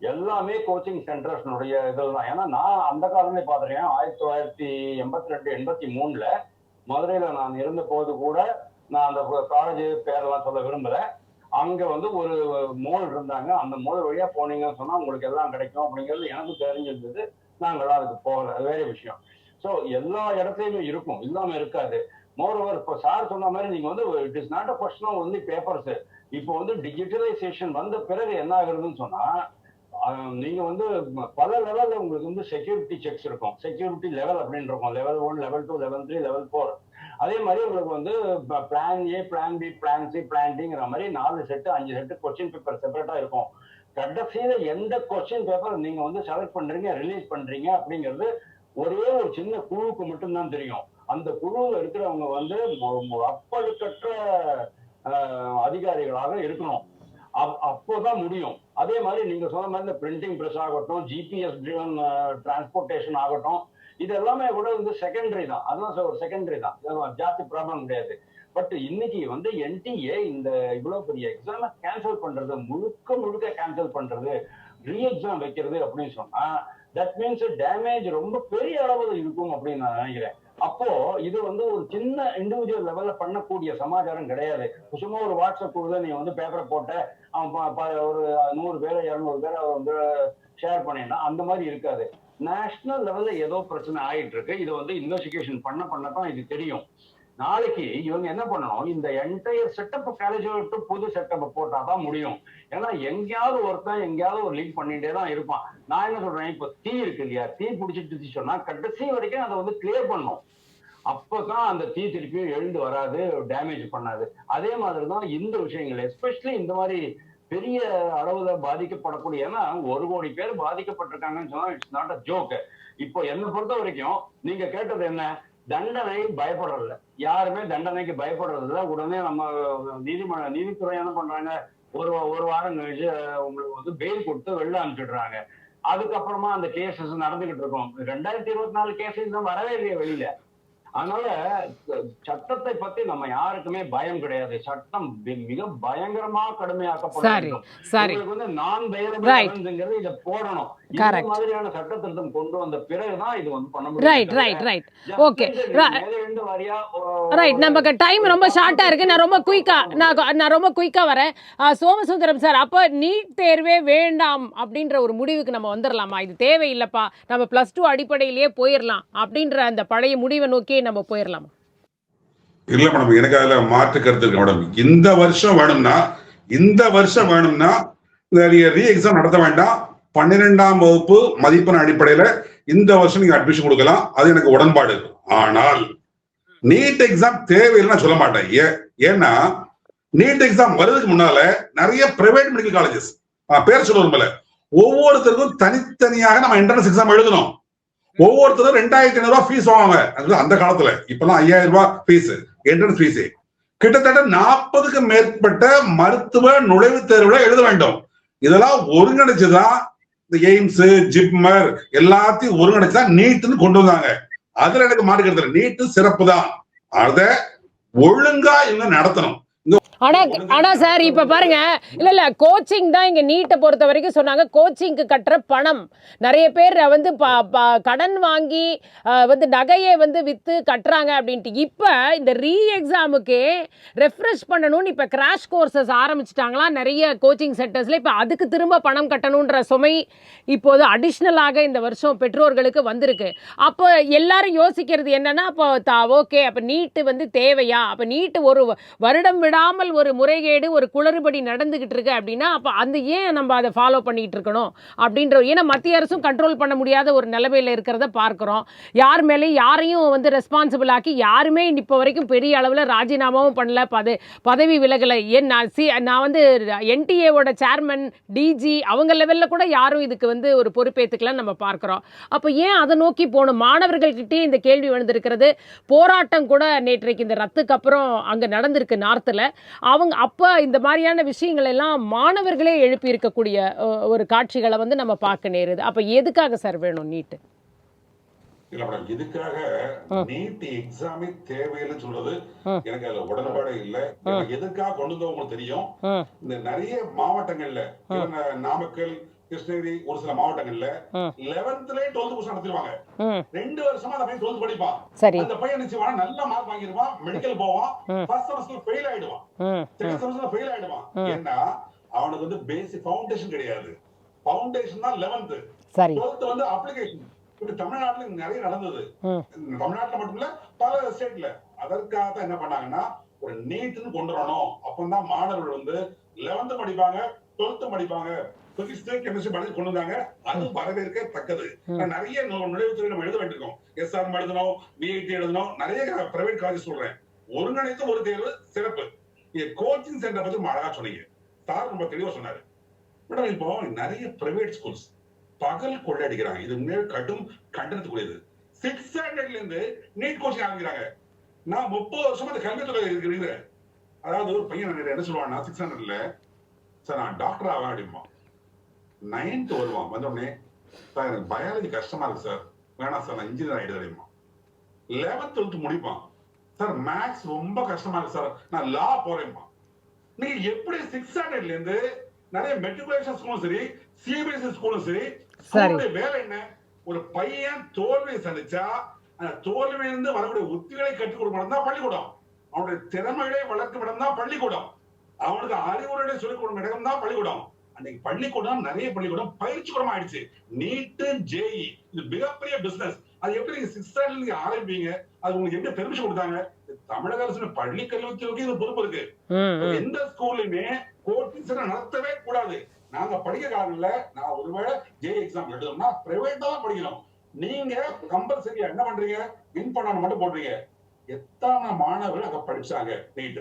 Speaker 3: எல்லாமே கோச்சிங் சென்டர்ஸ்னுடைய இதெல்லாம். ஏன்னா நான் அந்த காலமே பாத்துறேன். 1982 83ல மதுரையில நான் இருந்த போது கூட, நான் அந்த காலேஜ் பேரெல்லாம் சொல்ல விரும்பல, அங்க வந்து ஒரு மோல் இருந்தாங்க. அந்த மோல் வழியா போனீங்கன்னு சொன்னா உங்களுக்கு எல்லாம் கிடைக்கும் அப்படிங்கிறது எனக்கு தெரிஞ்சிருந்தது. நாங்களாம் அதுக்கு போகல, அது வேற விஷயம். ஸோ எல்லா இடத்துலையுமே இருக்கும், இல்லாம இருக்காது. மோரோவர் இப்போ சார் சொன்ன மாதிரி நீங்க வந்து it is not a question of only papers. இப்போ வந்து டிஜிட்டலைசேஷன் வந்த பிறகு என்ன ஆகுறதுன்னு சொன்னா, நீங்க வந்து பல லெவல்ல உங்களுக்கு வந்து செக்யூரிட்டி செக்ஸ் இருக்கும். செக்யூரிட்டி லெவல் அப்படின்னு இருக்கும். Level 1, level 2, level 3, level 4. அதே மாதிரி உங்களுக்கு வந்து plan A, plan B, plan C, plan டிங்கிற மாதிரி 4 செட்டு 5 செட்டு கொஸ்டின் பேப்பர் செப்பரேட்டா இருக்கும். கடைசியில எந்த கொஸ்டின் பேப்பர் நீங்க வந்து செலக்ட் பண்றீங்க, ரிலீஸ் பண்றீங்க அப்படிங்கிறது ஒரே ஒரு சின்ன குழுவுக்கு மட்டும்தான் தெரியும். அந்த குழுவில் இருக்கிறவங்க வந்து அப்பழுக்கற்ற அதிகாரிகளாக இருக்கணும். அப்போதான் முடியும். அதே மாதிரி நீங்க சொன்ன மாதிரி இந்த பிரிண்டிங் பிரஸ் ஆகட்டும், ஜிபிஎஸ் ட்ரிவன் டிரான்ஸ்போர்டேஷன் ஆகட்டும், இது எல்லாமே கூட வந்து செகண்டரி தான். அதெல்லாம் ஒரு செகண்டரி தான், ஜாஸ்தி ப்ராப்ளம் கிடையாது. பட் இன்னைக்கு வந்து என்டிஏ இந்த இவ்வளவு பெரிய எக்ஸாமை கேன்சல் பண்றது, முழுக்க கேன்சல் பண்றது, ரீ எக்ஸாம் வைக்கிறது அப்படின்னு சொன்னா தட் மீன்ஸ் டேமேஜ் ரொம்ப பெரிய அளவில் இருக்கும் அப்படின்னு நான் நினைக்கிறேன். அப்போ இது வந்து ஒரு சின்ன இண்டிவிஜுவல் லெவல்ல பண்ணக்கூடிய சமாச்சாரம் கிடையாது. சும்மா ஒரு வாட்ஸ்அப் குழுல நீ வந்து பேப்பரை போட்ட ஒரு 100 பேரை 200 பேரை வந்து ஷேர் பண்ணினா அந்த மாதிரி இருக்காது. நேஷனல் லெவல்ல ஏதோ பிரச்சனை ஆயிட்டு இருக்கு. இது வந்து இன்வெஸ்டிகேஷன் பண்ணதான் இது தெரியும். நாளைக்கு இவங்க என்ன பண்ணணும், இந்த என்டையர் செட்டப் காலேஜ் விட்டு புது செட்டப் போட்டாதான் முடியும். ஏன்னா எங்கேயாவது ஒருத்தன் எங்கேயாவது ஒரு லீக் பண்ணிட்டே தான் இருப்பான். நான் என்ன சொல்றேன், இப்ப தீ இருக்கு இல்லையா, தீ பிடிச்சிட்டு சொன்னா கடைசி வரைக்கும் அதை வந்து கிளியர் பண்ணும். அப்பதான் அந்த தீ திருப்பியும் எழுந்து வராது, டேமேஜ் பண்ணாது. அதே மாதிரிதான் இந்த விஷயங்கள், எஸ்பெஷலி இந்த மாதிரி பெரிய அளவுல பாதிக்கப்படக்கூடிய, ஏன்னா 1 கோடி பேர் பாதிக்கப்பட்டிருக்காங்கன்னு சொன்னா இட்ஸ் நாட் அ ஜோக். இப்போ என்னை பொறுத்த வரைக்கும் நீங்க கேட்டது என்ன, தண்டனை பயப்படுறதில்ல, யாருமே தண்டனைக்கு பயப்படுறது இல்லை. உடனே நம்ம நீதித்துறை என்ன பண்றாங்க, ஒரு வாரம் கழிச்சு உங்களுக்கு வந்து பெயில் கொடுத்து வெளில அனுப்பிச்சிடுறாங்க. அதுக்கப்புறமா அந்த கேசஸ் நடந்துகிட்டு இருக்கும். 2024 கேசஸ் தான் வரவே இல்லையா வெளியில. அதனால சட்டத்தை பத்தி நம்ம யாருக்குமே பயம் கிடையாது. சட்டம் மிக பயங்கரமா கடுமையாக்கப்படும். வந்து நான் பயங்கிறது இதை போடணும். இந்த மாதிரியான சட்ட திருத்தம் கொண்டு வந்த பிறகுதான் இது வந்து பண்ண முடியும்.
Speaker 1: Okay right. நமக்கு டைம் ரொம்ப ஷார்ட்டா இருக்கு. நான் ரொம்ப குயிக்கா வரேன். சோமசுந்தரம் சார், அப்ப நீட் தேர்வே வேண்டாம் அப்படின்ற ஒரு முடிவுக்கு நம்ம வந்துடலாமா? இது தேவையில்லைப்பா, நம்ம +2 அடிப்படையிலேயே போயிடலாம் அப்படின்ற அந்த பழைய முடிவை நோக்கி நம்ம போயிடலாமா?
Speaker 2: இல்ல மேடம், எனக்கு அதுல மாற்று கருத்து இருக்கு மேடம். இந்த வருஷம் வேணும்னா ரீ எக்ஸாம் நடத்த வேண்டாம். 12ஆம் வகுப்பு மதிப்பெண் அடிப்படையில இந்த வருஷம் நீங்க அட்மிஷன் கொடுக்கலாம். அது எனக்கு உடன்பாடு. ஆனால் நீட் எக்ஸாம் தேவையில்லைன்னு சொல்ல மாட்டேன். ஏன்னா நீட் எக்ஸாம் வருவதுக்கு முன்னால நிறைய பிரைவேட் மெடிக்கல் காலேஜஸ், பேர் சொல்ல விரும்பல, ஒவ்வொருத்தருக்கும் தனித்தனியாக நம்ம என்ட்ரன்ஸ் எக்ஸாம் எழுதணும். ஒவ்வொருத்தரும் 2500 ரூபாய் ஃபீஸ் வாங்குவாங்க அந்த காலத்துல. இப்பெல்லாம் 5000 ரூபாய் ஃபீஸ், என்ட்ரன்ஸ் ஃபீஸ். கிட்டத்தட்ட 40க்கும் மேற்பட்ட மருத்துவ நுழைவுத் தேர்வுல எழுத வேண்டும். இதெல்லாம் ஒருங்கிணைச்சுதான் இந்த எய்ம்ஸ், ஜிப்மர் எல்லாத்தையும் ஒருங்கிணைச்சுதான் நீட்னு கொண்டு வந்தாங்க. அதுல எனக்கு மாற்றுக்கிறது, நீட்டு சிறப்பு தான், அத ஒழுங்கா இவங்க நடத்தணும்.
Speaker 1: ஆனா சார் இப்ப பாருங்க, இல்ல கோச்சிங் தான் இங்க நீட்டை பொறுத்த வரைக்கும் சொன்னாங்க. கோச்சிங்க்கு கட்டுற பணம் நிறைய பேர் வந்து கடன் வாங்கி வந்து நகையை வந்து வித்து கட்டுறாங்க அப்படின்ட்டு. இப்ப இந்த ரீ எக்ஸாமுக்கு ரெஃப்ரெஷ் பண்ணணும்னு இப்ப கிராஷ் கோர்சஸ் ஆரம்பிச்சிட்டாங்களா நிறைய கோச்சிங் சென்டர்ஸ்ல. இப்ப அதுக்கு திரும்ப பணம் கட்டணும்ன்ற சுமை இப்போது அடிஷ்னலாக இந்த வருஷம் பெற்றோர்களுக்கு வந்திருக்கு. அப்போ எல்லாரும் யோசிக்கிறது என்னன்னா, அப்போ ஓகே, அப்ப நீட்டு வந்து தேவையா? அப்ப நீட்டு ஒரு வருடம் விடாமல் ஒரு முறைகேடு, ஒரு குளறுபடி நடந்துகிட்டு இருக்கு அப்படின்னா அப்ப அந்த ஏன் நம்ம அதை ஃபாலோ பண்ணிட்டு இருக்கணும் அப்படின்ற, ஏன்னா மத்திய அரசும் கண்ட்ரோல் பண்ண முடியாத ஒரு நிலைமையில இருக்கிறத பார்க்கிறோம். யார் மேலே யாரையும் வந்து ரெஸ்பான்சிபிள் ஆக்கி யாருமே இப்போ வரைக்கும் பெரிய அளவில் ராஜினாமாவும் பண்ணல, பதவி விலகலை. ஏன் நான் வந்து என்டிஏவோட சேர்மன், டிஜி அவங்க லெவலில் கூட யாரும் இதுக்கு வந்து ஒரு பொறுப்பேற்றுக்கலாம் நம்ம பார்க்கிறோம். அப்போ ஏன் அதை நோக்கி போகணும்? மாணவர்கள்கிட்டே இந்த கேள்வி வந்திருக்கிறது. போராட்டம் கூட நேற்றைக்கு இந்த ரத்துக்கு அப்புறம் அங்கே நடந்திருக்கு நார்த்தில். அவங்க அப்ப இந்த மாதிரியான விஷயங்கள் எல்லாம் மாணவர்களே எழுப்பி இருக்கக்கூடிய ஒரு காட்சிகளை வந்து நம்ம பார்க்க நேருது. அப்ப எதுக்காக சார் வேணும் நீட்?
Speaker 2: இல்ல மேடம், இதுக்காக நீட் எக்ஸாமே தேவையில்லைன்னு சொல்றது எனக்கு அதுல உடன்பாடு இல்ல. எதுக்காக கொண்டு வந்து உங்களுக்கு தெரியும், இந்த நிறைய மாவட்டங்கள்ல, நாமக்கல், கிருஷ்ணகிரி, ஒரு சில மாவட்டங்கள்ல 11th 12th நடத்திடுவாங்க. 2 வருஷமா அந்த பையன் 12th படிப்பான். அந்த பையன் நிச்சயமா நல்ல மார்க் வாங்கிடுவான், மெடிக்கல் போவான், ஃபர்ஸ்ட் செமஸ்டர் ஃபெயில் ஆயிடுவான், செகண்ட் செமஸ்டர் ஃபெயில் ஆயிடுவான். ஏன்னா அவனுக்கு வந்து பேசிக் ஃபவுண்டேஷன் கிடையாது. ஃபவுண்டேஷன் தான் 11th. 12th வந்து அப்ளிகேஷன். இப்படி தமிழ்நாட்டுல நிறைய நடந்தது. தமிழ்நாட்டுல மட்டும் இல்ல, பல ஸ்டேட்ல. அதற்காக தான் என்ன பண்ணாங்கன்னா ஒரு நீட்னு கொண்டு வரணும். அப்பதான் மாணவர்கள் வந்து 11th படிப்பாங்க, 12th படிப்பாங்க, கெமிஸ்ட்ரி படிச்சு கொண்டு வந்தாங்க. அது வரவேற்கத்தக்கது. நிறைய நுழைவுத்துறை நம்ம எழுத வேண்டியிருக்கோம். எஸ்ஆர் எழுதணும், விஐடி எழுதணும், நிறைய பிரைவேட் காலேஜ் சொல்றேன். ஒருங்கிணைத்து ஒரு தேர்வு சிறப்பு. கோச்சிங் சென்டர் பத்தி அழகா சொன்னீங்க சார், ரொம்ப தெளிவா சொன்னாரு. மேடம் இப்போ நிறைய பிரைவேட் ஸ்கூல்ஸ் பகல் கொள்ளடிக்கிறாங்க. இது உண்மையாக கடும் கண்டனத்துக்குரியது. 6th ஸ்டாண்டர்ட்ல இருந்து நீட் கோச்சிங் ஆரம்பிக்கிறாங்க. நான் 30 வருஷமா இந்த கல்வித்துறை இருக்கிறேன். அதாவது ஒரு பையன் என்ன சொல்லுவான்னா 6th ஸ்டாண்டர்ட்ல சார் நான் டாக்டர் ஆவேன் அப்படிமா. 9th வருவான், வந்தோடனே சார் எனக்கு பயாலஜி கஷ்டமா இருக்கு சார், வேணாம் சார் நான் இன்ஜினியர் ஆயிடுது அப்படிமா. 11th 12th முடிப்பான், சார் மேத்ஸ் ரொம்ப கஷ்டமா இருக்கு சார் நான் லா போறேன்மா. நீங்க எப்படி 6th ஸ்டாண்டர்ட்ல இருந்து நிறைய மெட்ரிகுலேஷன் ஸ்கூலும் சரி சிபிஎஸ்இ ஸ்கூலும் சரி ஸ்கூலுடைய வேலை என்ன? ஒரு பையன் தோல்வியை சந்திச்சா அந்த தோல்வியிலிருந்து வரக்கூடிய உத்திகளை கற்றுக் கொடுக்கணும் தான் பள்ளிக்கூடம். அவனுடைய திறமைகளை வளர்க்கும் இடம் தான் பள்ளிக்கூடம். அவனுக்கு அறிவுரை சொல்லிக் கொடுக்கும் இடம் தான் பள்ளிக்கூடம். அன்னைக்கு பள்ளிக்கூடம் நிறைய பள்ளிக்கூடம் பயிற்சி கூடமா ஆயிடுச்சு. நீட் ஜேஇ இது மிகப்பெரிய பிசினஸ். அது எப்படி நீங்க 6th ஸ்டாண்டர்ட்ல நீங்க ஆரம்பிப்பீங்க? அது உங்களுக்கு எப்படி பெர்மிஷன் கொடுத்தாங்க? தமிழக அரசு பள்ளி கல்வித்துறைக்கு இது பொறுப்பு இருக்கு. எந்த ஸ்கூல்லுமே கோச்சிங் சென்டர் நடத்தவே கூடாது. நாங்க படிக்க காலங்கள்ல நான் ஒருவேளை ஜே எக்ஸாம் எழுதணும்னா பிரைவேட்டா தான் படிக்கணும். நீங்க கம்பல்சரியா என்ன பண்றீங்க? வின் பண்ணணும் மட்டும் போடுறீங்க. எத்தனை மாணவர்கள் அங்க படிச்சாங்க? நீட்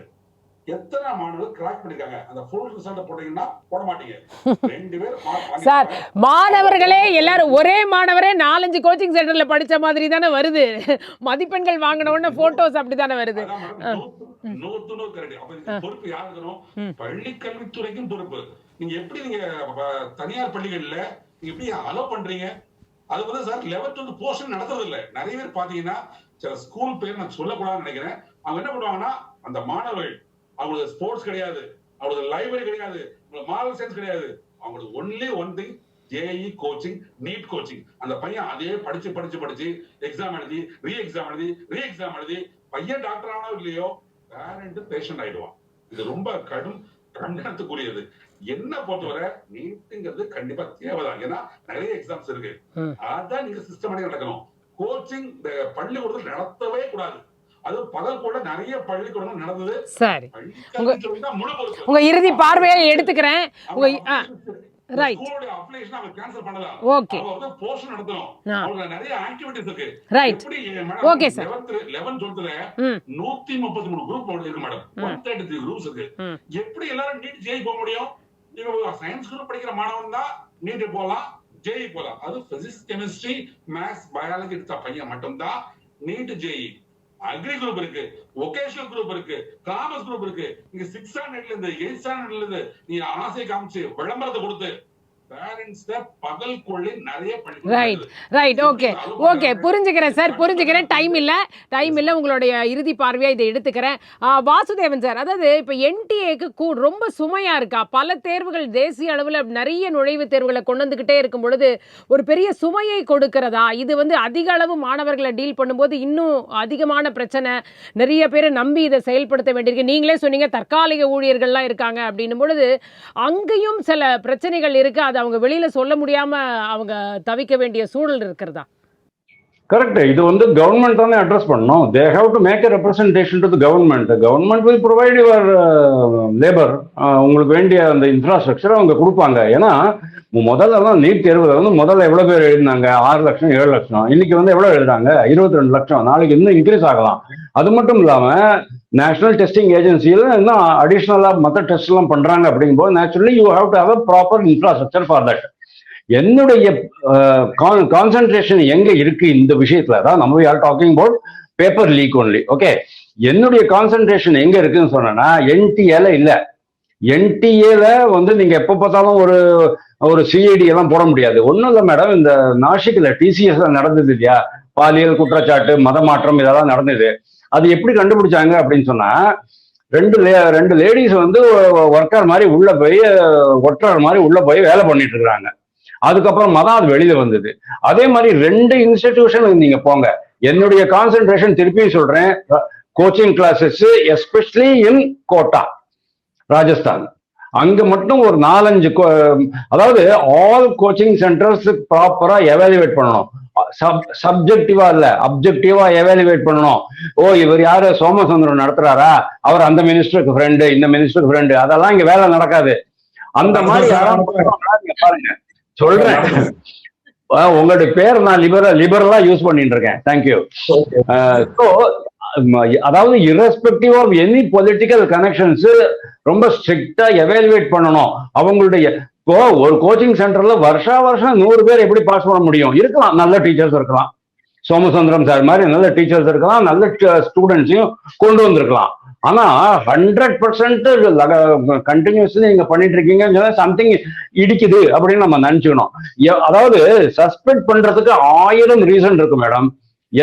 Speaker 2: எத்தனை மாணவர்கள் கிராக் பண்ணிருக்காங்க? அந்த ஃபுல் ரிசல்ட் போட்டீங்கன்னா போட மாட்டீங்க. 2 பேர்
Speaker 1: சார் மாணவர்களே எல்லாரும் ஒரே மாணவரே 4-5 கோச்சிங் சென்டர்ல படிச்ச மாதிரி தானே வருது. மதிப்பெண்கள் வாங்கின உடனே போட்டோஸ் அப்படித்தானே வருது.
Speaker 2: 100 கரெக்ட். அப்ப பொறுப்பு யார் இருக்கணும்? பள்ளி கல்வித்துறைக்கும் பொறுப்பு. நீங்க எப்படி நீங்க தனியார் பள்ளிகள்ல நீங்க எப்படி அலோ பண்றீங்க? அது வந்து சார் 11th 12th போர்ஷன் நடத்துறது இல்ல. நிறைய பேர் பாத்தீங்கன்னா சில ஸ்கூல் பேர் நான் சொல்லக்கூடாதுன்னு நினைக்கிறேன். அவங்க என்ன பண்ணுவாங்கன்னா அந்த மாணவர்கள் அவங்களுக்கு ஸ்போர்ட்ஸ் கிடையாது, அவங்களுக்கு லைப்ரரி கிடையாது, அவங்களுக்கு மாரல் சயின்ஸ் கிடையாது. அவங்களுக்கு only one thing JEE coaching, NEET coaching. அந்த பையன் அதே படிச்சு படிச்சு படிச்சு எக்ஸாம் எழுதி ரீ எக்ஸாம் எழுதி பையன் டாக்டர் ஆனோ இல்லையோ பேரண்ட் பேஷண்ட் ஆயிடுவான். இது ரொம்ப கடும் கண்டனத்துக்குரியது. என்ன பொறுத்தவரை நீட்டுங்கிறது கண்டிப்பா தேவைதான். ஏன்னா நிறைய எக்ஸாம்ஸ் இருக்கு. அதான் நீங்க சிஸ்டமேட்டிக்கா நடக்கணும். கோச்சிங் பள்ளிக்கூடத்தில் நடத்தவே கூடாது. அது பகல் கூட நிறைய பள்ளிக்கூடங்கள் நடந்தது.
Speaker 1: சரி, உங்க இறுதி பார்வையை எடுத்துக்கிறேன். Right, okay, right, okay sir.
Speaker 2: 11th 12th 133 group இருக்கு மேடம். 133 குரூப்ஸ் இருக்கு. எப்படி எல்லாரும் நீட் ஜேஇ போக முடியும்? நீங்க சயின்ஸ் குரூப் படிக்கிற மாணவன் தான் நீட் போலாம், ஜேஇ போலாம். அது பிசிக்ஸ் கெமிஸ்ட்ரி மேத்ஸ் பயாலஜி எடுத்த பையன் மட்டும்தான் நீட் ஜேஇ. அக்ரி குரூப் இருக்கு, வொகேஷனல் குரூப் இருக்கு, காமர்ஸ் குரூப் இருக்கு. நீங்க 6th ஸ்டாண்டர்ட்ல இருந்து 8th ஸ்டாண்டர்ட்ல இருந்து நீங்க ஆசை காமிச்சு விளம்பரத்தை கொடுத்து பகல் கொள்ளை நிறைய
Speaker 1: ஓகே புரிஞ்சுக்கிறேன் சார், புரிஞ்சுக்கிறேன். டைம் இல்ல உங்களுடைய இறுதி பார்வையா இதை எடுத்துக்கிறேன். வாசுதேவன் சார், அதாவது இப்ப என்டிஏக்கு ரொம்ப சுமையா இருக்கா? பல தேர்வுகள் தேசிய அளவில் நிறைய நுழைவுத் தேர்வுகளை கொண்டு வந்துகிட்டே இருக்கும் பொழுது ஒரு பெரிய சுமையை கொடுக்கிறதா? இது வந்து அதிக அளவு மாணவர்களை டீல் பண்ணும்போது இன்னும் அதிகமான பிரச்சனை, நிறைய பேரை நம்பி இதை செயல்படுத்த வேண்டியிருக்கு. நீங்களே சொன்னீங்க தற்காலிக ஊழியர்கள்லாம் இருக்காங்க அப்படின்னும் பொழுது அங்கேயும் சில பிரச்சனைகள் இருக்கு. அது அவங்க வெளியில சொல்ல முடியாம அவங்க தவிக்க வேண்டிய சூழல் இருக்கிறதா?
Speaker 3: கரெக்ட். இது வந்து கவர்மெண்ட் தானே அட்ரஸ் பண்ணணும். They have to make a representation to the government. Government will provide your labour. உங்களுக்கு வேண்டிய அந்த இன்ஃப்ராஸ்ட்ரக்சர் அவங்க கொடுப்பாங்க. ஏன்னா முதல்ல நீட் தேர்வுல வந்து முதல்ல எவ்வளவு பேர் எழுதினாங்க? 6 லட்சம் 7 லட்சம். இன்னைக்கு வந்து எவ்வளவு எழுதுறாங்க? 22 லட்சம். நாளைக்கு இன்னும் இன்க்ரீஸ் ஆகலாம். அது மட்டும் இல்லாம நேஷனல் டெஸ்டிங் ஏஜென்சியில் இன்னும் அடிஷ்னலா மற்ற டெஸ்ட் எல்லாம் பண்றாங்க. அப்படிங்கும்போது naturally you have to have a proper infrastructure for that. என்னுடைய கான்சென்ட்ரேஷன் எங்க இருக்கு இந்த விஷயத்துல தான் நம்ம are talking about paper leak only. Okay, என்னுடைய கான்சென்ட்ரேஷன் எங்க இருக்குன்னு சொன்னா என்டிஏல இல்ல. என்டிஏல வந்து நீங்க எப்ப பார்த்தாலும் ஒரு சிஐடி எல்லாம் போட முடியாது. ஒன்றும் இல்லை மேடம், இந்த நாசிக்ல டிசிஎஸ் நடந்தது இல்லையா, பாலியல் குற்றச்சாட்டு, மத மாற்றம் இதெல்லாம் நடந்தது. அது எப்படி கண்டுபிடிச்சாங்க அப்படின்னு சொன்னா, ரெண்டு லேடிஸ் வந்து ஒர்க்கர் மாதிரி உள்ள போய் ஒற்றர் மாதிரி உள்ள போய் வேலை பண்ணிட்டு இருக்கிறாங்க. அதுக்கப்புறமா தான் அது வெளியில வந்தது. அதே மாதிரி 2 இன்ஸ்டிடியூஷன் நீங்க போங்க. என்னுடைய கான்சென்ட்ரேஷன் திருப்பி சொல்றேன், coaching classes especially in Kota Rajasthan. அங்க மட்டும் ஒரு 4-5 அதாவது ஆல் கோச்சிங் சென்டர்ஸ் ப்ராப்பரா எவாலுவேட் பண்ணணும். சப்ஜெக்டிவா இல்ல, அப்ஜெக்டிவா எவாலுவேட் பண்ணணும். ஓ இவர் யாரு சோமசுந்தரம் நடத்துறாரா, அவர் அந்த மினிஸ்டருக்கு ஃப்ரெண்டு, இந்த மினிஸ்டருக்கு ஃப்ரெண்டு, அதெல்லாம் இங்க வேலை நடக்காது. அந்த மாதிரி பாருங்க சொல்றேன். உங்களுடைய பேர் நான் லிபரலா யூஸ் பண்ணிட்டு இருக்கேன். தேங்க்யூ. அதாவது irrespective of any political connections ரொம்ப ஸ்ட்ரிக்டா எவாலுவேட் பண்ணணும். அவங்களுடைய இப்போ ஒரு கோச்சிங் சென்டர்ல வருஷம் 100 பேர் எப்படி பாஸ் பண்ண முடியும்? இருக்கலாம், நல்ல டீச்சர்ஸ் இருக்கலாம், சோமசுந்தரம் சார் மாதிரி நல்ல டீச்சர்ஸ் இருக்கலாம், நல்ல ஸ்டூடெண்ட்ஸையும் கொண்டு வந்திருக்கலாம். ஆனா 100% கண்டினியூஸ்லி நீங்க பண்ணிட்டு இருக்கீங்க, சம்திங் இடிக்குது அப்படின்னு நம்ம நினைச்சுக்கணும். அதாவது சஸ்பெண்ட் பண்றதுக்கு 1000 ரீசன் இருக்கு மேடம்.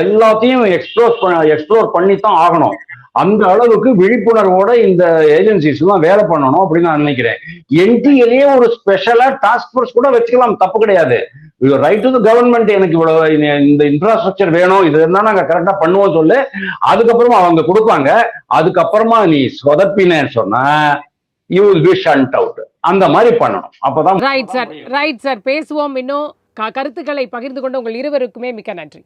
Speaker 3: எல்லாத்தையும் எக்ஸ்ப்ளோர் பண்ணித்தான் ஆகணும். அந்த அளவுக்கு விழிப்புணர்வோட இந்த ஏஜென்சிஸ் எல்லாம் வேலை பண்ணணும் அப்படின்னு நான் நினைக்கிறேன். என்டிஏலயே ஒரு ஸ்பெஷலா டாஸ்க் ஃபோர்ஸ் கூட வச்சுக்கலாம், தப்பு கிடையாது. ரைட் டு தி கவர்மெண்ட், எனக்கு இவ்வளவு இந்த இன்ஃப்ராஸ்ட்ரக்சர் வேணும், இது இருந்தா நாங்க கரெக்டா பண்ணுவோம் சொல்லு. அதுக்கப்புறமா அவங்க கொடுப்பாங்க. அதுக்கப்புறமா நீ சொதப்பினேன்னு சொன்னா you will be shunt out. அந்த மாதிரி பண்ணணும். அப்பதான்
Speaker 1: ரைட் சார், ரைட் சார். பேசுவோம். இன்னும் கருத்துக்களை பகிர்ந்து கொண்ட உங்கள் இருவருக்குமே மிக்க நன்றி.